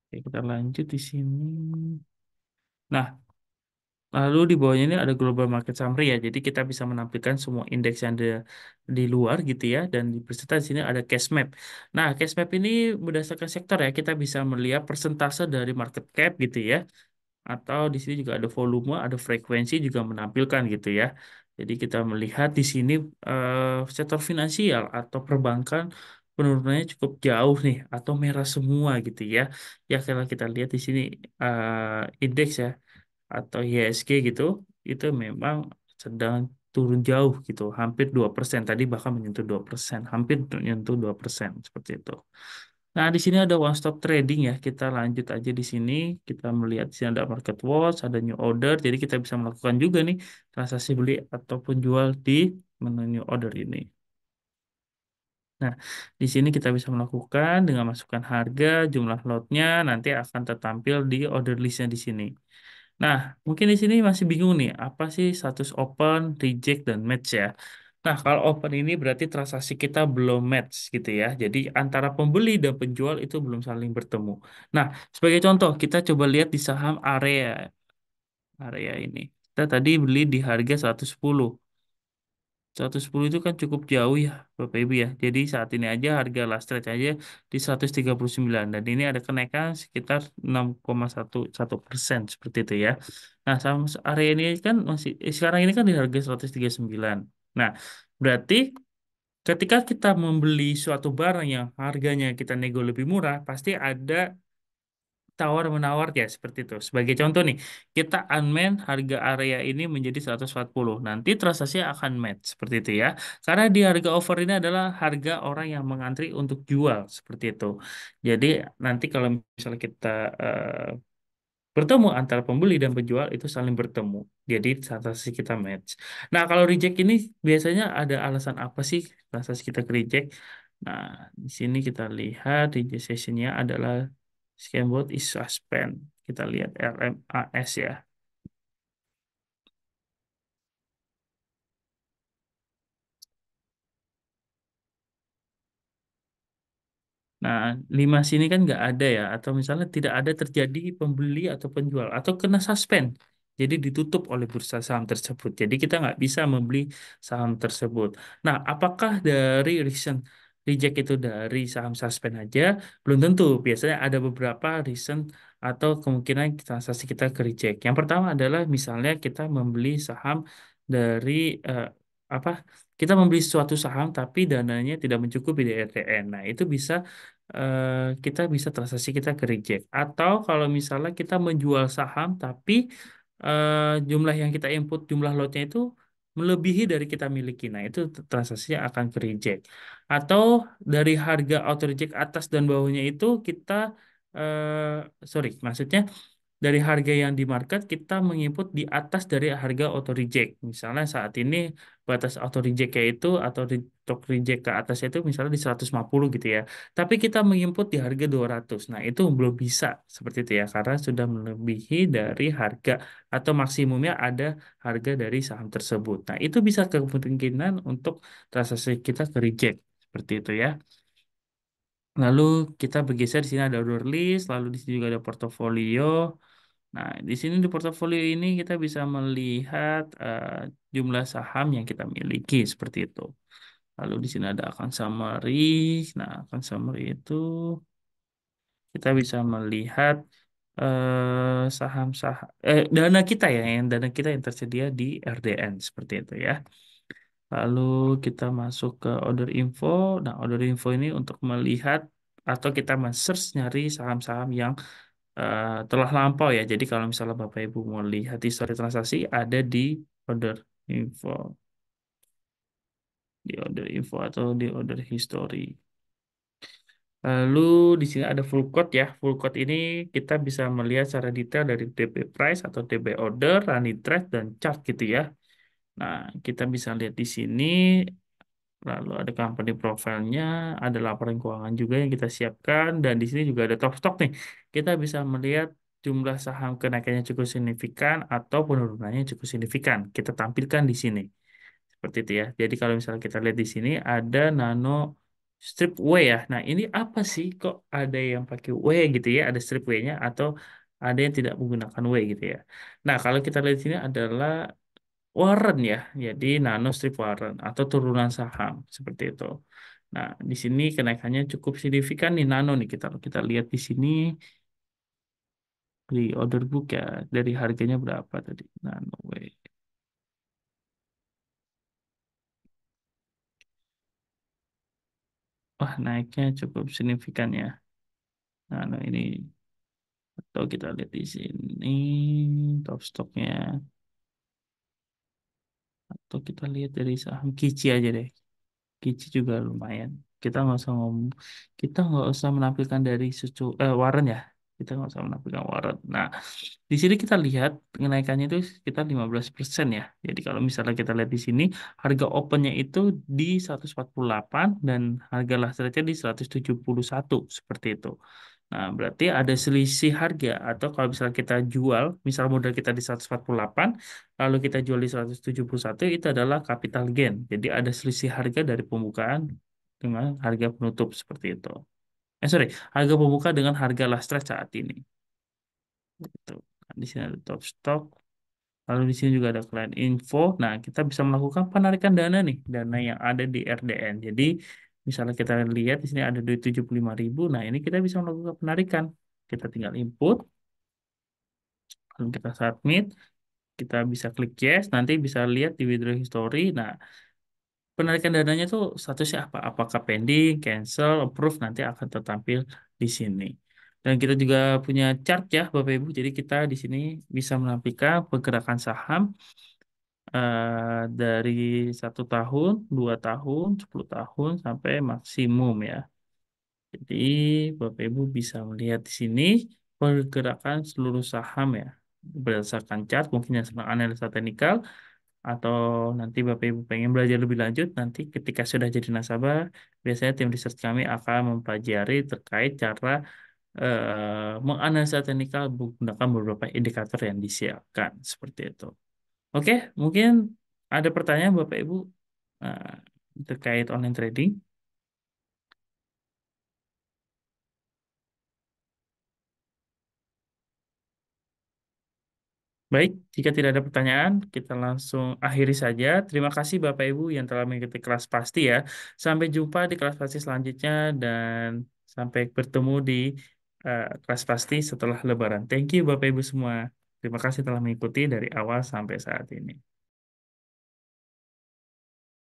S1: oke, kita lanjut di sini. Nah, lalu di bawahnya ini ada global market summary ya. Jadi kita bisa menampilkan semua indeks yang ada di luar gitu ya. Dan di beserta di sini ada cash map. Nah, cash map ini berdasarkan sektor ya. Kita bisa melihat persentase dari market cap gitu ya. Atau di sini juga ada volume, ada frekuensi juga menampilkan gitu ya. Jadi kita melihat di sini sektor finansial atau perbankan penurunannya cukup jauh nih atau merah semua gitu ya. Ya kalau kita lihat di sini indeks ya atau IHSG gitu itu memang sedang turun jauh gitu, hampir 2%. Tadi bahkan menyentuh 2%, hampir menyentuh 2% seperti itu. Nah, di sini ada one stop trading ya. Kita lanjut aja di sini. Kita melihat di sini ada market watch, ada new order. Jadi kita bisa melakukan juga nih transaksi beli ataupun jual di menu new order ini. Nah, di sini kita bisa melakukan dengan masukkan harga, jumlah lotnya, nanti akan tertampil di order listnya di sini. Nah, mungkin di sini masih bingung nih, apa sih status open, reject, dan match ya? Nah, kalau open ini berarti transaksi kita belum match gitu ya. Jadi antara pembeli dan penjual itu belum saling bertemu. Nah, sebagai contoh, kita coba lihat di saham area ini. Kita tadi beli di harga 110. 110 itu kan cukup jauh ya, Bapak Ibu ya. Jadi saat ini aja harga last trade aja di 139 dan ini ada kenaikan sekitar 6,11% seperti itu ya. Nah, sama area ini kan masih sekarang ini kan di harga 139. Nah, berarti ketika kita membeli suatu barang yang harganya kita nego lebih murah, pasti ada tawar menawar ya seperti itu. Sebagai contoh nih, kita unman harga area ini menjadi 140. Nanti transaksi akan match seperti itu ya. Karena di harga offer ini adalah harga orang yang mengantri untuk jual seperti itu. Jadi nanti kalau misalnya kita bertemu antara pembeli dan penjual itu saling bertemu. Jadi transaksi kita match. Nah, kalau reject ini biasanya ada alasan apa sih transaksi kita ke reject? Nah, di sini kita lihat reject sessionnya adalah scan bot is suspend. Kita lihat RMAS ya. Nah, lima sini kan nggak ada ya, atau misalnya tidak ada terjadi pembeli atau penjual, atau kena suspend. Jadi ditutup oleh bursa saham tersebut. Jadi kita nggak bisa membeli saham tersebut. Nah, apakah dari reason reject itu dari saham suspend aja? Belum tentu. Biasanya ada beberapa reason atau kemungkinan transaksi kita ke reject. Yang pertama adalah misalnya kita membeli saham dari eh, apa? Kita membeli suatu saham tapi dananya tidak mencukupi di RTN. Nah, itu bisa kita bisa transaksi kita ke reject. Atau kalau misalnya kita menjual saham tapi jumlah yang kita input, jumlah lotnya itu melebihi dari kita miliki. Nah, itu transaksinya akan ke reject. Atau dari harga auto reject atas dan bawahnya itu kita sorry, maksudnya dari harga yang di market kita menginput di atas dari harga auto reject. Misalnya saat ini batas auto reject itu atau stock reject ke atasnya itu misalnya di 150 gitu ya. Tapi kita menginput di harga 200. Nah, itu belum bisa seperti itu ya karena sudah melebihi dari harga atau maksimumnya ada harga dari saham tersebut. Nah, itu bisa kemungkinan untuk transaksi kita ke reject seperti itu ya. Lalu kita bergeser di sini ada order list, lalu di sini juga ada portofolio. Nah, di sini di portofolio ini kita bisa melihat jumlah saham yang kita miliki seperti itu. Lalu di sini ada account summary. Nah, account summary itu kita bisa melihat saham-saham dana kita ya, yang dana kita yang tersedia di RDN seperti itu ya. Lalu kita masuk ke order info. Nah, order info ini untuk melihat atau kita men-search nyari saham-saham yang telah lampau ya. Jadi kalau misalnya Bapak Ibu mau lihat histori transaksi ada order info, di order info atau di order history. Lalu di sini ada full quote ya. Full quote ini kita bisa melihat secara detail dari DB price atau DB order, running trade dan chart gitu ya. Nah, kita bisa lihat di sini. Lalu ada company profile-nya, ada laporan keuangan juga yang kita siapkan, dan di sini juga ada top stock nih. Kita bisa melihat jumlah saham kenaikannya cukup signifikan atau penurunannya cukup signifikan. Kita tampilkan di sini. Seperti itu ya. Jadi kalau misalnya kita lihat di sini ada nano strip W ya. Nah, ini apa sih? Kok ada yang pakai W gitu ya? Ada strip W-nya atau ada yang tidak menggunakan W gitu ya. Nah, kalau kita lihat di sini adalah warren ya, jadi nano strip warren atau turunan saham seperti itu. Nah, di sini kenaikannya cukup signifikan nih nano nih kita kita lihat di sini di order book ya dari harganya berapa tadi nano W. Wah, naiknya cukup signifikan ya. Nano ini atau kita lihat di sini top stoknya atau kita lihat dari saham Kici aja deh. Kici juga lumayan. Kita nggak usah ngomong, kita nggak usah menampilkan dari Warren ya. Kita nggak usah menampilkan Warren. Nah, di sini kita lihat kenaikannya itu sekitar 15% ya. Jadi kalau misalnya kita lihat di sini, harga opennya itu di 148 dan harga last rate-nya di 171 seperti itu. Nah, berarti ada selisih harga atau kalau misalnya kita jual, misal modal kita di 148, lalu kita jual di 171, itu adalah capital gain. Jadi ada selisih harga dari pembukaan dengan harga penutup seperti itu. Sorry, harga pembuka dengan harga last trade saat ini. Gitu. Nah, di sini ada top stock. Lalu di sini juga ada client info. Nah, kita bisa melakukan penarikan dana nih, dana yang ada di RDN. Jadi, misalnya kita lihat di sini ada duit 75.000. Nah, ini kita bisa melakukan penarikan. Kita tinggal input, lalu kita submit, kita bisa klik yes, nanti bisa lihat di withdraw history. Nah, penarikan dananya tuh statusnya apa? Apakah pending, cancel, approve, nanti akan tertampil di sini. Dan kita juga punya chart ya, Bapak Ibu. Jadi kita di sini bisa menampilkan pergerakan saham dari 1 tahun, 2 tahun, 10 tahun sampai maksimum ya. Jadi Bapak Ibu bisa melihat di sini pergerakan seluruh saham ya berdasarkan chart. Mungkin yang sedang analisa teknikal atau nanti Bapak Ibu pengen belajar lebih lanjut, nanti ketika sudah jadi nasabah, biasanya tim research kami akan mempelajari terkait cara menganalisa teknikal menggunakan beberapa indikator yang disiapkan seperti itu. Oke, mungkin ada pertanyaan Bapak Ibu eh, terkait online trading. Baik, jika tidak ada pertanyaan, kita langsung akhiri saja. Terima kasih Bapak Ibu yang telah mengikuti kelas pasti ya. Sampai jumpa di kelas pasti selanjutnya dan sampai bertemu di kelas pasti setelah Lebaran. Thank you Bapak Ibu semua. Terima kasih telah mengikuti dari awal sampai saat ini.